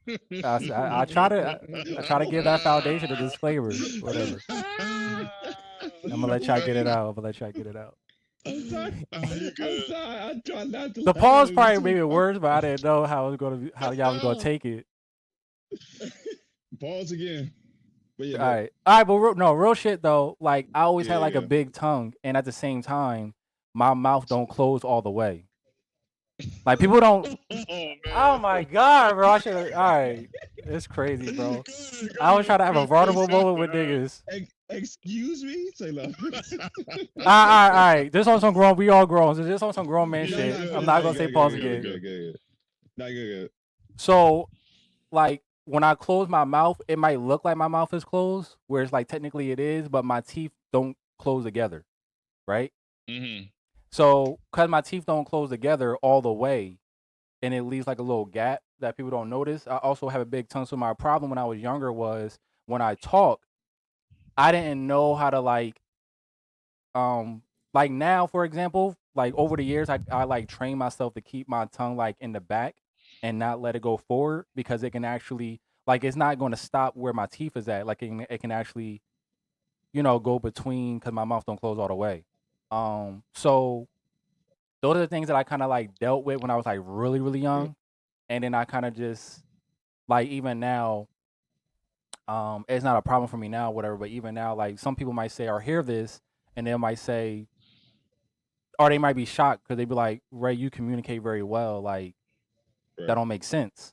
I try to I try to give that foundation a disclaimer, whatever. I'm gonna let y'all get it out. I'm gonna let y'all get it out. I'm sorry. You I'm good? sorry. I try not to The laugh. pause It was probably too made it funny. worse, but I didn't know how it was gonna be, how y'all was gonna take it. Pause again. But yeah, All right, but no, real shit though. Like I always had like a yeah. big tongue, and at the same time, my mouth don't close all the way. Like people don't. Oh man. Oh my god, bro! I should. All right, it's crazy, bro. Good, I was trying to have a good. vulnerable moment with niggas. Excuse me? Say no. All right. This on some grown. We all grown. So this on some grown man Yeah, shit. good. I'm Finish not it. gonna Go, say go, pause go, Here we go, again. go. go, go. Not good. So like when I close my mouth, it might look like my mouth is closed, whereas like technically it is, but my teeth don't close together, right? Mm-hmm. So because my teeth don't close together all the way, and it leaves like a little gap that people don't notice. I also have a big tongue. So my problem when I was younger was when I talk, I didn't know how to um like now for example, like over the years I like train myself to keep my tongue like in the back and not let it go forward because it can actually like it's not going to stop where my teeth is at. Like it can actually, go between because my mouth don't close all the way. So those are the things that I kind of like dealt with when I was like really, really young. And then I kind of just like even now, it's not a problem for me now, whatever. But even now, like some people might say or hear this, and they might say, or they might be shocked because they be like, "Ray, you communicate very well. Like that Right. don't make sense."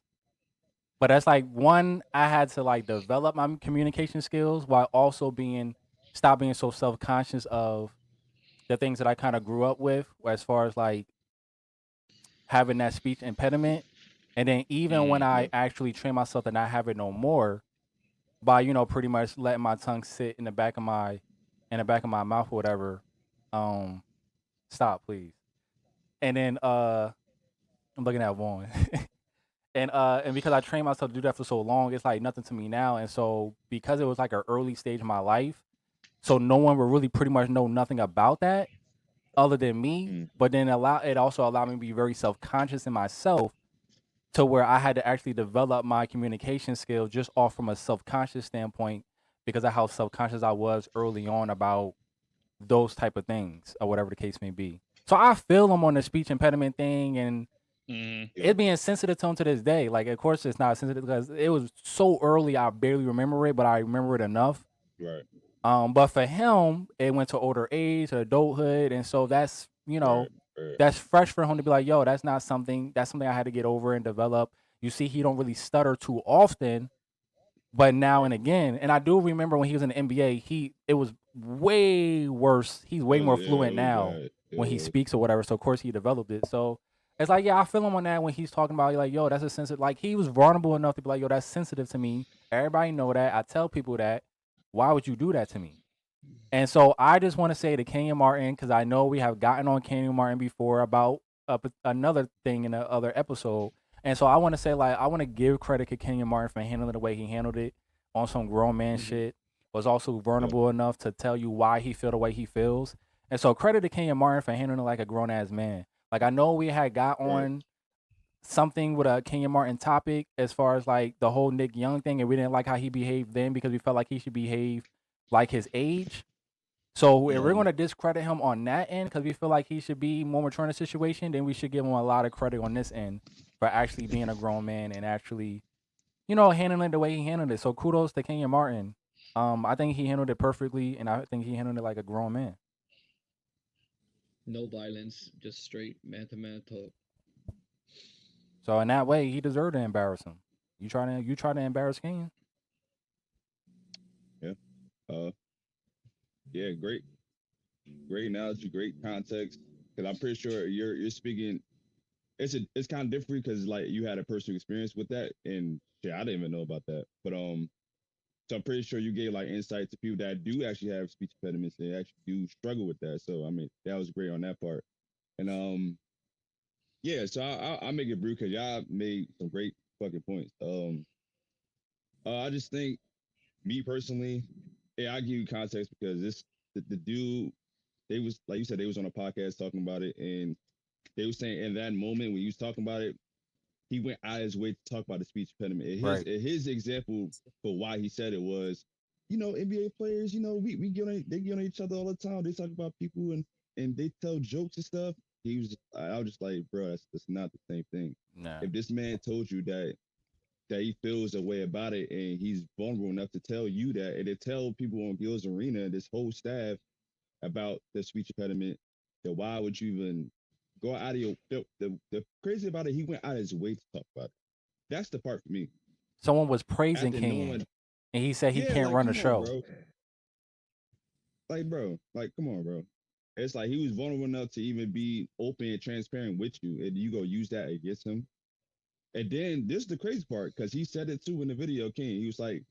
But that's like one, I had to like develop my communication skills while also stop being so self conscious of the things that I kind of grew up with, as far as like having that speech impediment. And then even when Mm-hmm. I Yep. actually train myself to not have it no more, by pretty much letting my tongue sit in the back of my mouth or whatever. Um, stop, please. And then I'm looking at Vaughn. And because I trained myself to do that for so long, it's like nothing to me now. And so because it was like an early stage of my life, so no one would really pretty much know nothing about that other than me. Mm. But then it also allowed me to be very self conscious in myself to where I had to actually develop my communication skills just off from a self conscious standpoint because of how self conscious I was early on about those type of things or whatever the case may be. So I feel them on the speech impediment thing and Mm-hmm. it Yep. being sensitive to him to this day. Like, of course, it's not sensitive because it was so early. I barely remember it, but I remember it enough. Right. But for him, it went to older age, to adulthood, and so that's Right. Right. that's fresh for him to be like, yo, that's not something. That's something I had to get over and develop. You see, he don't really stutter too often, but now and again, and I do remember when he was in the NBA, it was way worse. He's way more It fluent was now bad. when he It speaks or whatever. So of course he developed it. So it's like, yeah, I feel him on that when he's talking about like, yo, that's a sensitive. Like he was vulnerable enough to be like, yo, that's sensitive to me. Everybody know that. I tell people that. Why would you do that to me? And so I just want to say to Kenyon Martin, because I know we have gotten on Kenyon Martin before about another thing in the other episode. And so I want to say, like, I want to give credit to Kenyon Martin for handling it the way he handled it on some grown man shit. Was also Yep. vulnerable enough to tell you why he feel the way he feels. And so credit to Kenyon Martin for handling it like a grown ass man. Like I know we had got Right. on something with a Kenyon Martin topic as far as like the whole Nick Young thing, and we didn't like how he behaved then because we felt like he should behave like his age. So if we're Mhm. going to discredit him on that end because we feel like he should be more mature in the situation, then we should give him a lot of credit on this end for actually being a grown man and actually, handling it the way he handled it. So kudos to Kenyon Martin. I think he handled it perfectly, and I think he handled it like a grown man. No violence, just straight man-to-man talk. So in that way, he deserved to embarrass him. You try to embarrass King? Yeah. Uh, yeah. Great analogy, great context. Because I'm pretty sure you're speaking. It's kind of different because like you had a personal experience with that, and yeah, I didn't even know about that. But so I'm pretty sure you gave like insight to people that do actually have speech impediments and actually do struggle with that. So I mean, that was great on that part. And yeah. So I make it brief because y'all made some great fucking points. I just think me personally, yeah, I give you context because the dude they was like you said they was on a podcast talking about it and they were saying in that moment when you was talking about it he went out of his way to talk about the speech impediment. And Right. his example for why he said it was, NBA players, we they get on each other all the time. They talk about people and they tell jokes and stuff. I was just like, bro, that's not the same thing. Nah. If this man told you that he feels a way about it and he's vulnerable enough to tell you that and to tell people on Gil's Arena, this whole staff about the speech impediment, then why would you even go out of your the crazy about it, he went out of his way to talk about it. That's the part for me. Someone was praising After Kenyon, knowing, and he said he yeah, can't like run a come on, show. bro. Like, bro, like come on, bro. It's like he was vulnerable enough to even be open and transparent with you, and you go use that against him. And then this is the crazy part, because he said it too in the video, King. He was like,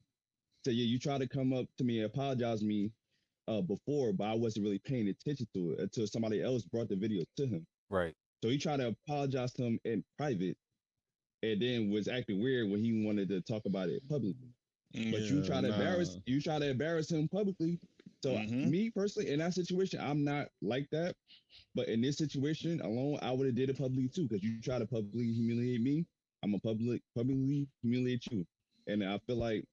"So yeah, you tried to come up to me and apologize to me before, but I wasn't really paying attention to it until somebody else brought the video to him. Right. So he tried to apologize to him in private, and then was acting weird when he wanted to talk about it publicly. But Yeah, nah. you try to embarrass him publicly. So Mm-hmm. me personally, in that situation, I'm not like that. But in this situation alone, I would have did it publicly too, because you try to publicly humiliate me, I'm a publicly humiliate you. And I feel like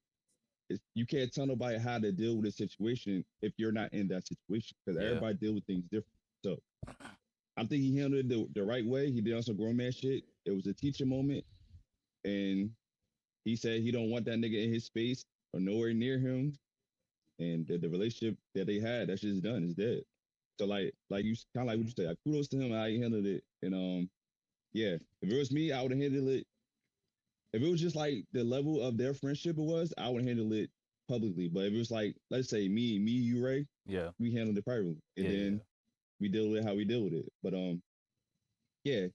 you can't tell nobody how to deal with a situation if you're not in that situation, because Yeah. everybody deal with things different. So I think he handled it the right way. He did on some grown man shit. It was a teacher moment, and he said he don't want that nigga in his space or nowhere near him. And the relationship that they had, that shit's done. It's dead. So like you kind of like what you say. Like, kudos to him how he handled it. And yeah, if it was me, I would have handled it. If it was just like the level of their friendship it was, I would handle it publicly. But if it was like, let's say you, Ray, Yeah. we handled it privately, and Yeah. then we deal with it how we deal with it. But yeah,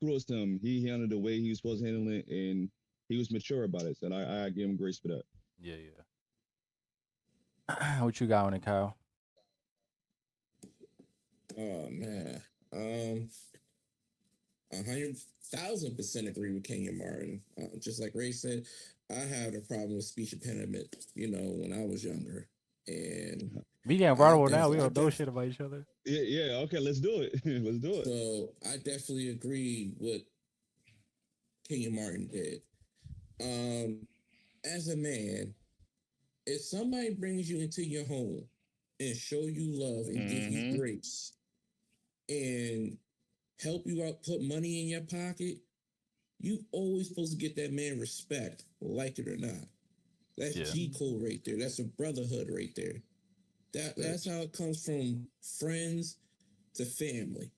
kudos to him. He handled it the way he was supposed to handle it, and he was mature about it. So I give him grace for that. Yeah. What you got on it, Kyle? Oh man, 100,000% agree with Kenyon Martin. Just like Ray said, I had a problem with speech impediment. When I was younger, and We getting I vulnerable now. We definitely, I don't know def, shit about each other. Yeah. Okay, let's do it. Let's do it. so I definitely agree with Kenyon Martin did. As a man, if somebody brings you into your home and show you love and give you Mm-hmm. grace and help you out, put money in your pocket, you always supposed to get that man respect, like it or not. That's Yeah. G code right there. That's a brotherhood right there. That's how it comes from friends to family.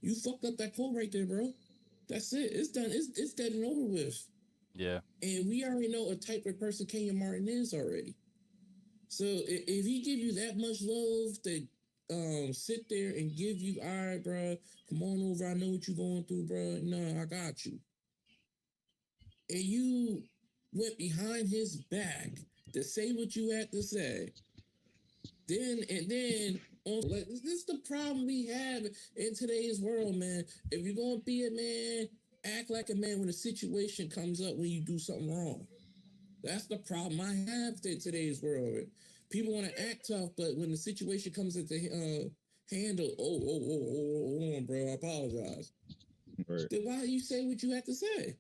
You fucked up that code right there, bro. That's it. It's done. It's dead and over with. Yeah. And we already know a type of person Kenyon Martin is already. So if he give you that much love to sit there and give you, all right, bro, come on over. I know what you're going through, bro. No, I got you. And you went behind his back to say what you had to say. Then like, this is the problem we have in today's world, man. If you're gonna be a man, act like a man when a situation comes up when you do something wrong. That's the problem I have in today's world. People want to act tough, but when the situation comes into handle, hold on, bro, I apologize. Right. Then why do you say what you have to say?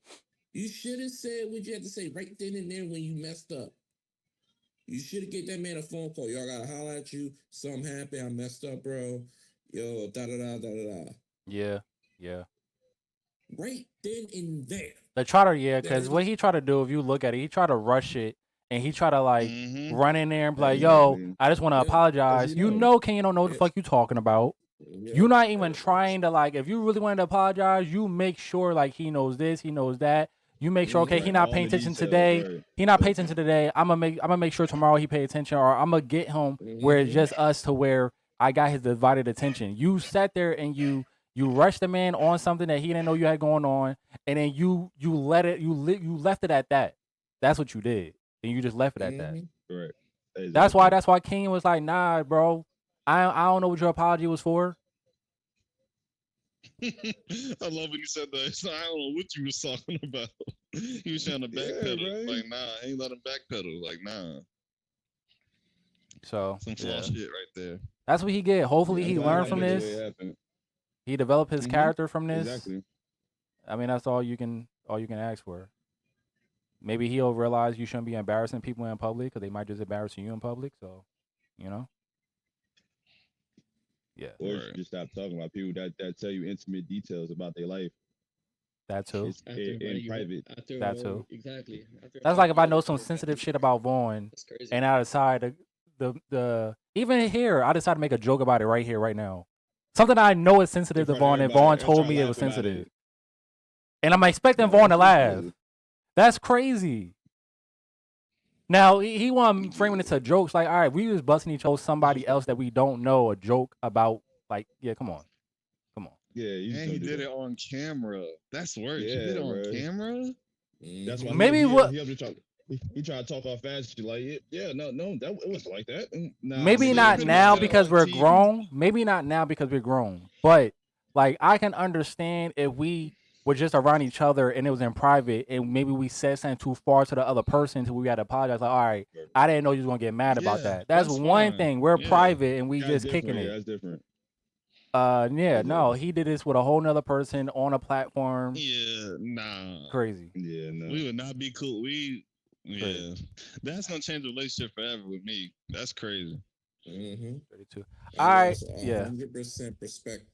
You should have said what you had to say right then and there when you messed up. You should have gave that man a phone call. Y'all gotta holler at you. Something happened. I messed up, bro. Yo, da da da da da da. Yeah. Yeah. Right then and there. They try to, yeah, That because is what he tried to do, if you look at it, he tried to rush it and he try to like Mm-hmm. run in there and be like, "Yo, Exactly. I just want to Yeah, apologize." he You know. know, Kenyon don't know what the Yeah. fuck you talking about. yeah. You're not even trying to like. If you really wanted to apologize, you make sure like he knows this, he knows that. You make sure, okay, he Right. not All paying the attention details. today. Right. He not paying attention today. I'm gonna make sure tomorrow he pay attention, or I'm gonna get him where it's just us to where I got his divided attention. You sat there and you rushed the man on something that he didn't know you had going on, and then you let it you left it at that. That's what you did, and you just left it at that. Right. That's Exactly. why King was like, nah, bro. I don't know what your apology was for. I love when you said that. So I don't know what you was talking about. He was trying to backpedal. right. Like, nah, I ain't let him backpedal. Like, nah. So Some flaw shit right there. that's what he get. Hopefully Yeah, he that's why I learned from like it the way this. it happened. He developed his Mhm. character from this. Exactly. I mean, that's all you can ask for. Maybe he'll realize you shouldn't be embarrassing people in public because they might just embarrass you in public. So, you know, yeah, Or you Right. should just stop talking about people that tell you intimate details about their life. that too. It's After in inviting you, private. after That too. exactly. After That's like inviting if I you know over some to their sensitive family. shit about Vaughn, That's crazy. and I decide the even here I decide to make a joke about it right here, right now. Something I know is sensitive to In front of Vaughn, and everybody, Vaughn and told try to me it laugh was about sensitive, it. and I'm expecting No, Vaughn to that's laugh. crazy. That's crazy. Now he want framing it to jokes. Like, all right, we was busting each other somebody else that we don't know a joke about. Like, yeah, come on. Yeah, you just And he don't do did that. it on camera. That's worse. He Yeah, did it on bro. camera? That's why Maybe what? he up to try. He tried to talk off fast. You like, yeah, no, that it wasn't like that. Nah, Maybe So nigga, you not could come have now on, did it bro. because on we're TV. grown. Maybe not now because we're grown. But like, I can understand if we were just around each other and it was in private, and maybe we said something too far to the other person until we had to apologize. Like, all right, I didn't know you was gonna get mad about Yeah, that. That's that's one fine. thing. We're Yeah. private and we That's just kicking different. Yeah, it. that's different. Yeah, That's no, different. he did this with a whole nother person on a platform. Yeah, nah. Crazy. Yeah, no. We would not be cool. Crazy. Yeah. That's gonna change the relationship forever with me. That's crazy. 32. I All right, lost yeah. 100% respect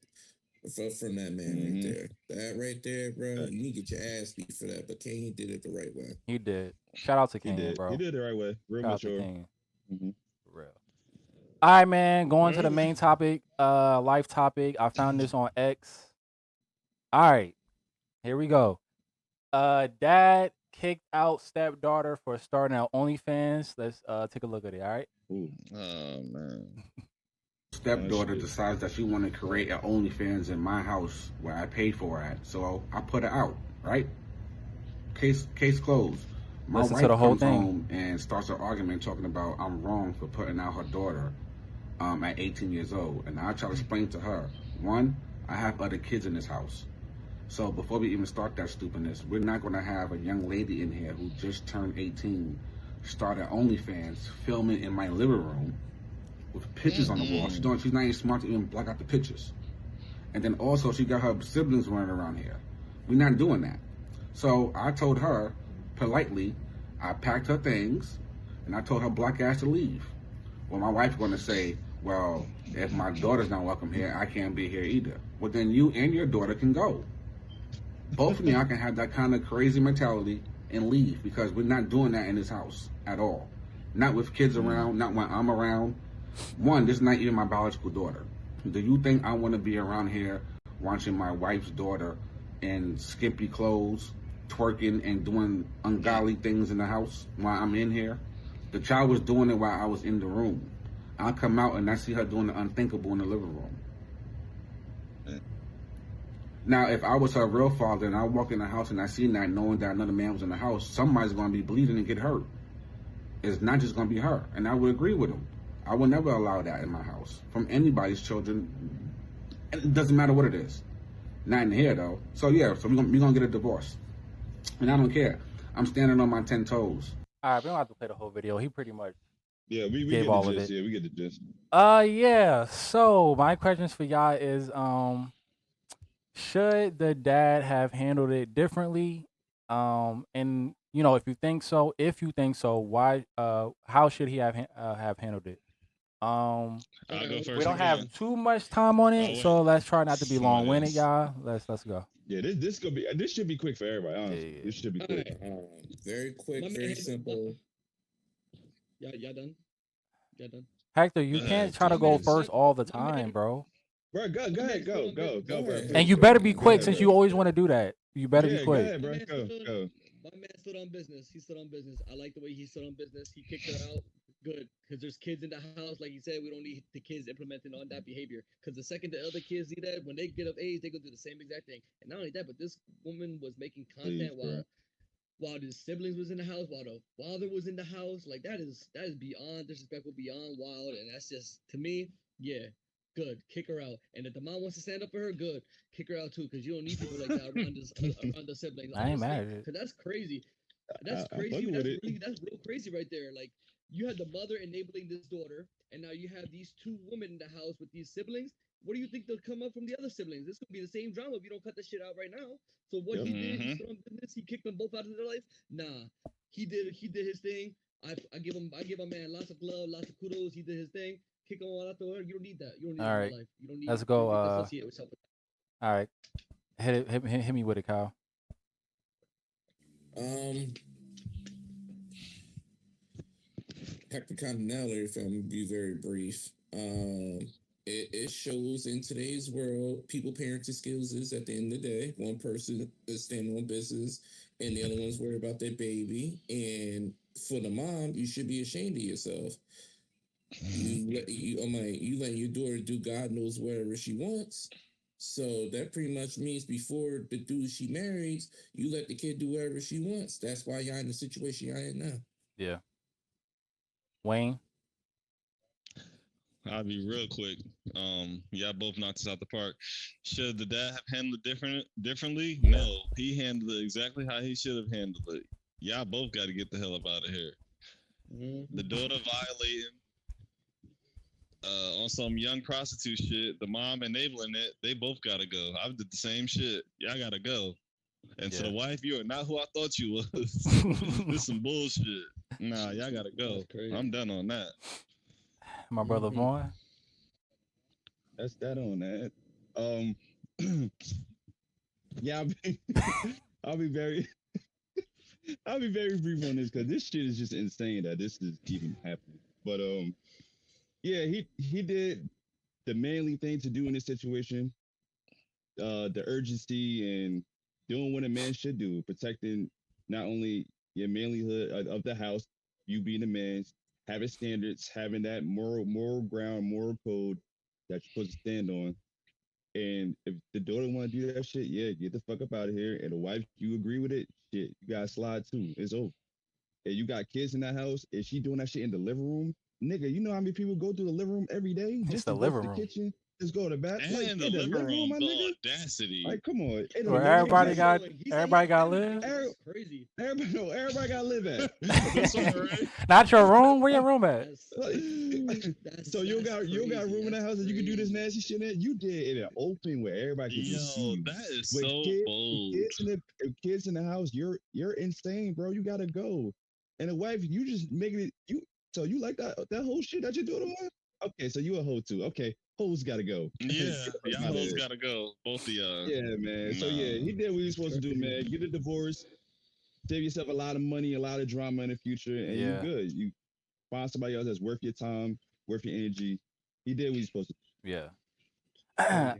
from that man right Mhm. there. That right there, bro. You need to get your ass beat for that. But Kane did it the right way. He did. Shout out to He Kenyon, did. bro. He did it the right way. Real Shout out to mature. Kenyon. Mhm. For real. All right, man. Going to the main topic, life topic. I found this on X. All right, here we go. Dad kicked out stepdaughter for starting out OnlyFans. Let's take a look at it. All right. Ooh. Oh man. Stepdaughter shit. decides that she want to create an OnlyFans in my house where I paid for her at. So I put her out, right? Case closed. My Listen to wife the whole comes thing. home and starts an argument talking about I'm wrong for putting out her daughter at 18 years old. And I try to explain to her, one, I have other kids in this house. So before we even start that stupidness, we're not going to have a young lady in here who just turned 18, started OnlyFans, filming in my living room with pictures on the wall. She's not even smart to even block out the pictures. And then also she got her siblings running around here. We're not doing that. So I told her politely, I packed her things and I told her black ass to leave. Well, my wife's going to say, well, if my daughter's not welcome here, I can't be here either. Well, then you and your daughter can go. Both of y'all can have that kind of crazy mentality and leave because we're not doing that in this house at all. Not with kids around, not when I'm around. One, this is not even my biological daughter. Do you think I want to be around here watching my wife's daughter in skimpy clothes, twerking and doing ungodly things in the house while I'm in here? The child was doing it while I was in the room. I'll come out and I see her doing the unthinkable in the living room. Now, if I was her real father and I walk in the house and I see that knowing that another man was in the house, somebody's going to be bleeding and get hurt. It's not just going to be her. And I would agree with him. I would never allow that in my house from anybody's children. And it doesn't matter what it is. Not in here, though. So, yeah, so we're gonna get a divorce. And I don't care. I'm standing on my 10 toes. All right, we don't have to play the whole video. He pretty much Yeah, we gave get all the of gist. it. Yeah, we get the gist. Yeah. So my questions for y'all is should the dad have handled it differently? And you know, if you think so, why how should he have handled it? I'll go We first don't again. have too much time on it, Oh, so wait. let's try not to be Somebody long-winded, else. y'all. Let's go. Yeah, this should be quick for everybody. Honestly, Yeah. this should be All quick. right. Very quick, My man very had- simple. Y'all done? Y'all done? Hector, you Go can't ahead, try to My go man, Queens. first all the time, bro. Bro, go my man ahead, stood on business. go, bro. And Please you go. better be Go quick ahead, since bro. you always want to do that. You better be Yeah, go quick. ahead, My bro. man Go, stood on. go. My man stood on business. He stood on business. I like the way he stood on business. He kicked her out. Good, because there's kids in the house. Like you said, we don't need the kids implementing on that behavior. Because the second the other kids see that, when they get of age, they go do the same exact thing. And not only that, but this woman was making Please, content bro. while the siblings was in the house, while the father was in the house. Like that is beyond disrespectful, beyond wild, and that's just to me, yeah, good. Kick her out. And if the mom wants to stand up for her, good. Kick her out too, because you don't need people like that around around the siblings. I ain't Honestly, mad at it. because that's crazy. I That's fuck crazy. with it. That's real crazy right there. Like you had the mother enabling this daughter, and now you have these two women in the house with these siblings. What do you think they'll come up from the other siblings? This could be the same drama if you don't cut this shit out right now. So what Yep. he did, he Mm-hmm. stood on business. He kicked them both out of their life. Nah, he did his thing. I give a man lots of love, lots of kudos. He did his thing. Kick him all out the door. You don't need that. You don't need All that in right, your life. let's You go. don't need to associate yourself with All right, hit me with it, Kyle. Hector Continental, if I'm gonna be very brief. It shows in today's world, people parenting skills is at the end of the day, one person is standing on business and the other one's worried about their baby. And for the mom, you should be ashamed of yourself. I'm like, you letting your daughter do God knows whatever she wants. So that pretty much means before the dude she marries, you let the kid do whatever she wants. That's why y'all in the situation y'all in now. Yeah, Wayne. I'll be real quick. Y'all both knocked us out the park. Should the dad have handled it differently? Yeah. No, he handled it exactly how he should have handled it. Y'all both got to get the hell up out of here. The daughter violating on some young prostitute shit. The mom enabling it. They both got to go. I did the same shit. Y'all got to go. And to Yeah. the wife, you are not who I thought you was. This some bullshit. Nah, y'all got to go. That's crazy. I'm done on that. My brother Vaughn. That's that on that. Yeah, I'll be very I'll be very brief on this because this shit is just insane that this is even happening. But yeah, he did the manly thing to do in this situation. The urgency and doing what a man should do, protecting not only your manlyhood of the house, you being a man, having standards, having that moral ground, moral code that you're supposed to stand on. And if the daughter want to do that shit, yeah, get the fuck up out of here. And the wife, you agree with it, shit, you gotta slide too. It's over. And you got kids in that house, and she doing that shit in the living room, nigga. You know how many people go to the living room every day It's just the to go to living the room. kitchen, just go to the bath, like And the in the living living room, room, my the nigga. audacity. Like, come on, in the Where living room. everybody got He said everybody got to every live. room. That's crazy. Everybody got to live at. That's all right. Not your room. Where your room at? So you got a room in the house that you can do this nasty shit in. You did it in an open where everybody can just see Yo, you. that is With so kids, bold. kids in the house, you're insane, bro. You gotta go. And a wife, you just making it. So you like that whole shit that you're doing to wife? Okay, so you a hoe too. Okay, hoes gotta go. Yeah, Get y'all outta hoes here. gotta go. Both of y'all. Yeah, man. So yeah, he did what he was supposed to do, man. Get a divorce, save yourself a lot of money, a lot of drama in the future, and you Yeah. good. You find somebody else that's worth your time, worth your energy. He did what he's supposed to do. Yeah.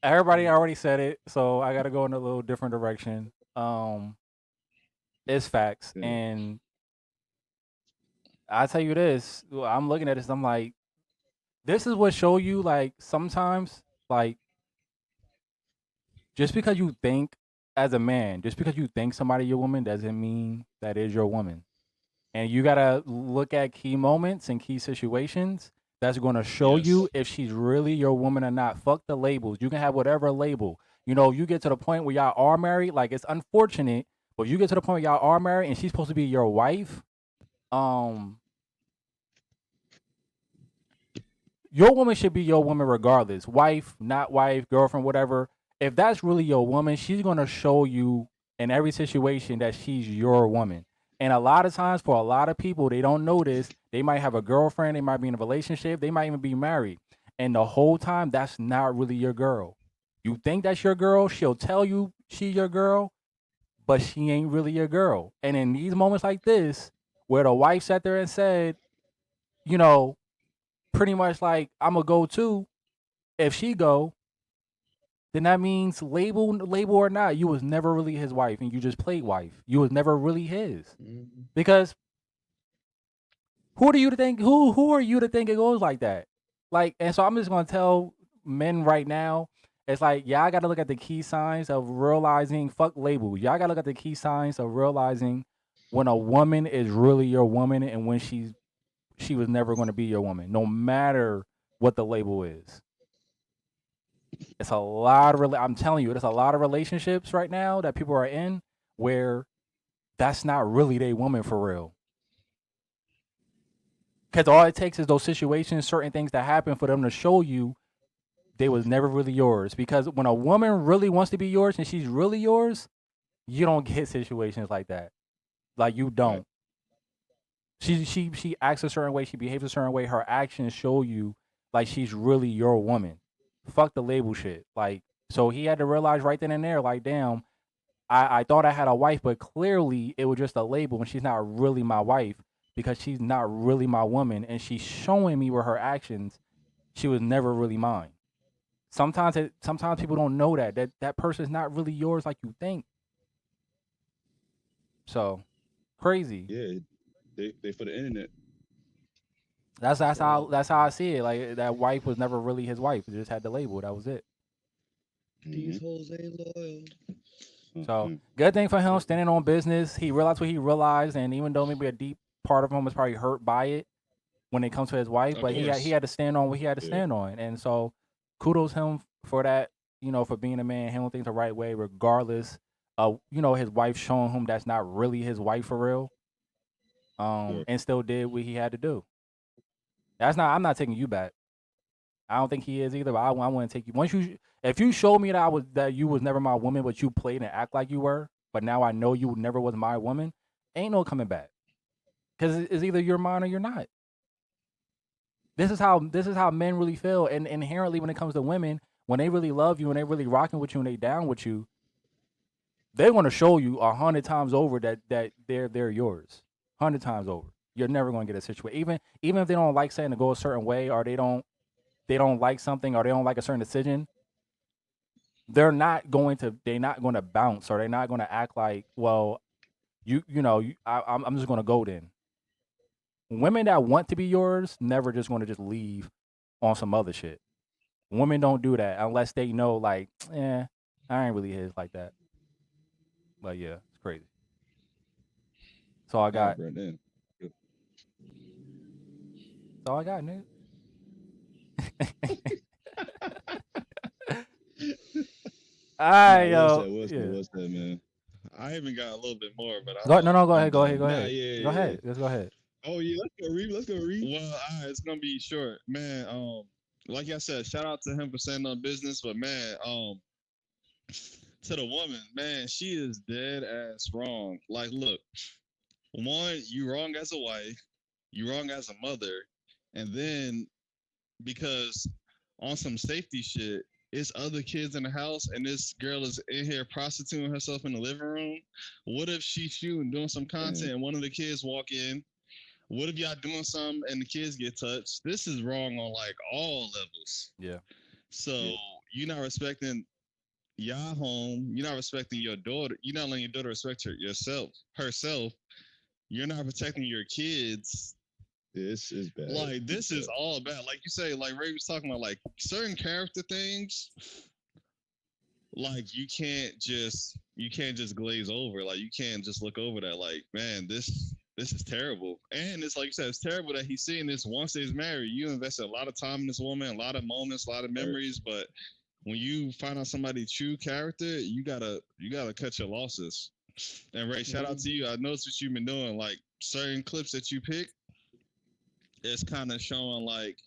Everybody already said it, so I got to go in a little different direction. It's facts, Yeah. and I tell you this, I'm looking at this, I'm like, this is what show you like sometimes like just because you think as a man, just because you think somebody your woman doesn't mean that is your woman. And you gotta look at key moments and key situations that's gonna show you if she's really your woman or not. Fuck the labels. You can have whatever label. You know, you get to the point where y'all are married, like it's unfortunate, but you get to the point where y'all are married and she's supposed to be your wife. Your woman should be your woman regardless. Wife, not wife, girlfriend, whatever. If that's really your woman, she's gonna show you in every situation that she's your woman. And a lot of times for a lot of people, they don't know this. They might have a girlfriend, they might be in a relationship, they might even be married. And the whole time that's not really your girl. You think that's your girl, she'll tell you she's your girl, but she ain't really your girl. And in these moments like this, where the wife sat there and said, you know, pretty much like I'm gonna go too. If she go, then that means label or not, you was never really his wife, and you just played wife. You was never really his because who are you to think who are you to think it goes like that? Like, and so I'm just gonna tell men right now, it's like y'all gotta look at the key signs of realizing fuck labels. Y'all gotta look at the key signs of realizing when a woman is really your woman and when she was never gonna be your woman, no matter what the label is. It's a lot of I'm telling you, there's a lot of relationships right now that people are in where that's not really their woman for real. Because all it takes is those situations, certain things that happen for them to show you they was never really yours. Because when a woman really wants to be yours and she's really yours, you don't get situations like that. Like you don't. She acts a certain way, she behaves a certain way. Her actions show you like she's really your woman. Fuck the label shit. Like so he had to realize right then and there, like damn, I thought I had a wife, but clearly it was just a label and she's not really my wife because she's not really my woman and she's showing me with her actions she was never really mine. Sometimes people don't know that person's not really yours like you think. So crazy. Yeah, they for the internet. That's how I see it. Like that wife was never really his wife. It just had the label. That was it. These hoes ain't loyal. So good thing for him, standing on business. He realized what he realized, and even though maybe a deep part of him was probably hurt by it when it comes to his wife, but he had to stand on what he had to stand on, and so kudos him for that. You know, for being a man, handling things the right way, regardless of his wife showing him that's not really his wife for real. And still did what he had to do. That's not. I'm not taking you back. I don't think he is either. But I want to take you. If you show me that you was never my woman, but you played and act like you were, but now I know you never was my woman, ain't no coming back. Because it's either you're mine or you're not. This is how men really feel, and inherently when it comes to women, when they really love you and they really rocking with you and they down with you, they want to show you 100 times over that they're yours, 100 times over. You're never going to get a situation, even if they don't like saying to go a certain way, or they don't like something, or they don't like a certain decision. They're not going to bounce, or they're not going to act like, well, I'm just going to go then. Women that want to be yours never just going to just leave on some other shit. Women don't do that unless they know, like, I ain't really his like that. But yeah, it's crazy. So I got. That's all I got, nigga. All right, yo. What's that, man? I even got a little bit more, but go ahead. Go ahead. Go Yeah. ahead. Let's go ahead. Oh yeah, let's go read. Well, all right, it's gonna be short, man. Like I said, shout out to him for standing on business, but man, to the woman, man, she is dead ass wrong. Like, look, one, you wrong as a wife, you wrong as a mother, and then because on some safety shit, it's other kids in the house, and this girl is in here prostituting herself in the living room. What if she's shooting, doing some content, and one of the kids walk in? What if y'all doing something and the kids get touched? This is wrong on like all levels. Yeah. So you're not respecting y'all home. You're not respecting your daughter. You're not letting your daughter respect herself. You're not protecting your kids. This is bad. Like this is all bad. Like you say, like Ray was talking about, like certain character things. Like you can't just glaze over. Like you can't just look over that. Like, man, this is terrible. And it's like you said, it's terrible that he's seeing this once he's married. You invested a lot of time in this woman, a lot of moments, a lot of memories, but when you find out somebody's true character, you gotta cut your losses. And Ray, shout out to you. I noticed what you've been doing. Like certain clips that you pick, it's kind of showing like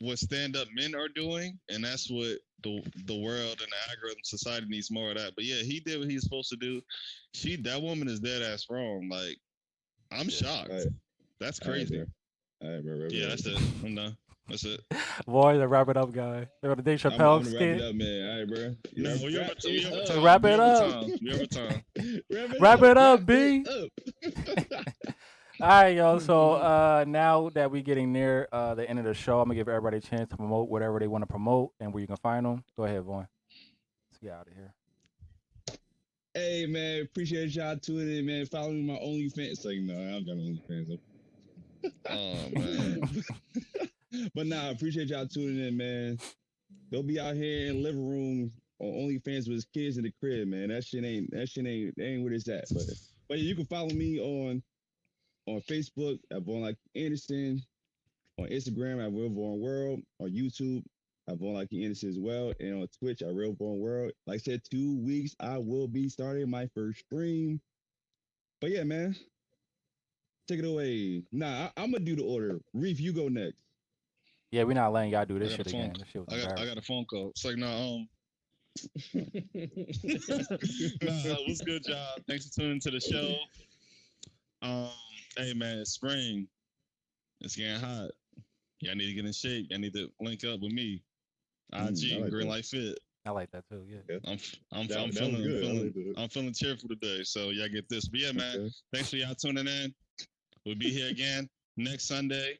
what stand-up men are doing, and that's what the world and the algorithm society needs more of that. But yeah, he did what he's supposed to do. That woman is dead ass wrong. Like, I'm shocked. Right. That's crazy. All right, bro. Yeah, that's it. I'm done. That's it. Boy, the wrap it up guy. They're the Dave Chappelle skit. Wrap it up, man. All right, bro. Wrap it up. We have a time. Wrap it up, B. All right, yo. So now that we're getting near the end of the show, I'm gonna give everybody a chance to promote whatever they want to promote and where you can find them. Go ahead, Vaughn. Let's get out of here. Hey man, appreciate y'all tuning in, man. Follow me on my OnlyFans. Like, no, I don't got no OnlyFans. Oh man. But nah, appreciate y'all tuning in, man. Don't be out here in the living room on OnlyFans with his kids in the crib, man. That ain't where it's at. But yeah, you can follow me on Facebook at Vaughn Like Anderson, on Instagram at Real Vaughn World, on YouTube at Vaughn Like Anderson as well, and on Twitch at Real Vaughn World. Like I said, 2 weeks I will be starting my first stream. But yeah, man, take it away. Nah, I'm gonna do the order. Reef, you go next. Yeah, we're not letting y'all do I this got a shit phone. again. This shit was I got embarrassing. a phone call. It's like no. Nah, what's good, y'all? Thanks for tuning to the show. Hey man, it's spring. It's getting hot. Y'all need to get in shape. Y'all need to link up with me. I IG like Green that. Light Fit. I like that too. Yeah. I'm That was feeling good. I like that. I'm feeling cheerful today. So y'all get this. But yeah, man. Okay. Thanks for y'all tuning in. We'll be here again next Sunday.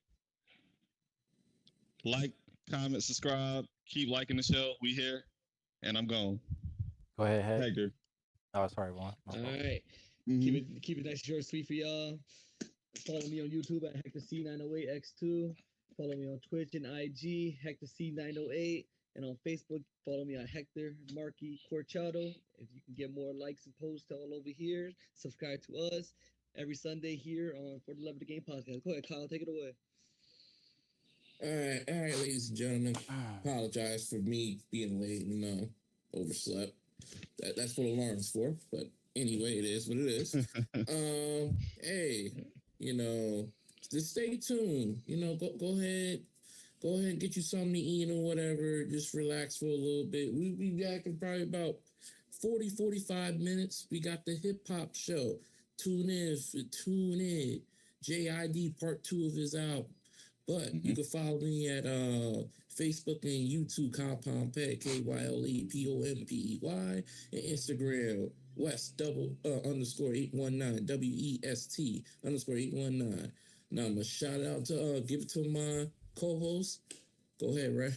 Like, comment, subscribe. Keep liking the show. We here, and I'm gone. Go ahead, Heck. Hector. Oh, sorry, Vaughn. My All fault. right. Keep it nice, short, sweet for y'all. Follow me on YouTube at Hector C908X2. Follow me on Twitch and IG Hector C908, and on Facebook follow me on Hector Marky Corchado. If you can get more likes and posts all over here, subscribe to us every Sunday here on For the Love of the Game podcast. Go ahead, Kyle, take it away. All right, ladies and gentlemen. Apologize for me being late and overslept. That's what alarm's for. But anyway, it is what it is. Hey, just stay tuned. Go ahead. Go ahead and get you something to eat or whatever. Just relax for a little bit. We'll be back in probably about 45 minutes. We got the hip hop show. Tune in. JID part 2 of his album. But you can follow me at Facebook and YouTube, Compound Pet, KYLEPOMPEY, and Instagram, West _ 819, WEST _ 819. Now I'm gonna shout out to give it to my co-host. Go ahead, Ray.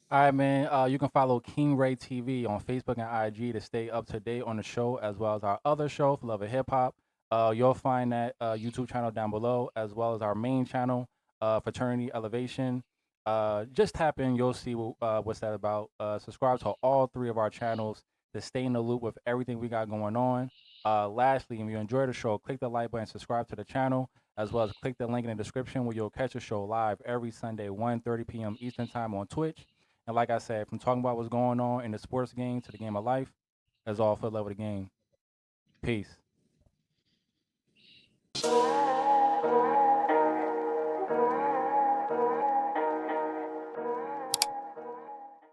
All right, man. You can follow King Ray TV on Facebook and IG to stay up to date on the show, as well as our other show, For Love of Hip Hop. You'll find that YouTube channel down below, as well as our main channel, Fraternity Elevation. Just tap in, you'll see what's that about. Subscribe to all 3 of our channels to stay in the loop with everything we got going on. Lastly, if you enjoy the show, click the like button, subscribe to the channel, as well as click the link in the description where you'll catch the show live every Sunday, 1:30 p.m. Eastern Time on Twitch. And like I said, from talking about what's going on in the sports game to the game of life, that's all for the love of the game. Peace.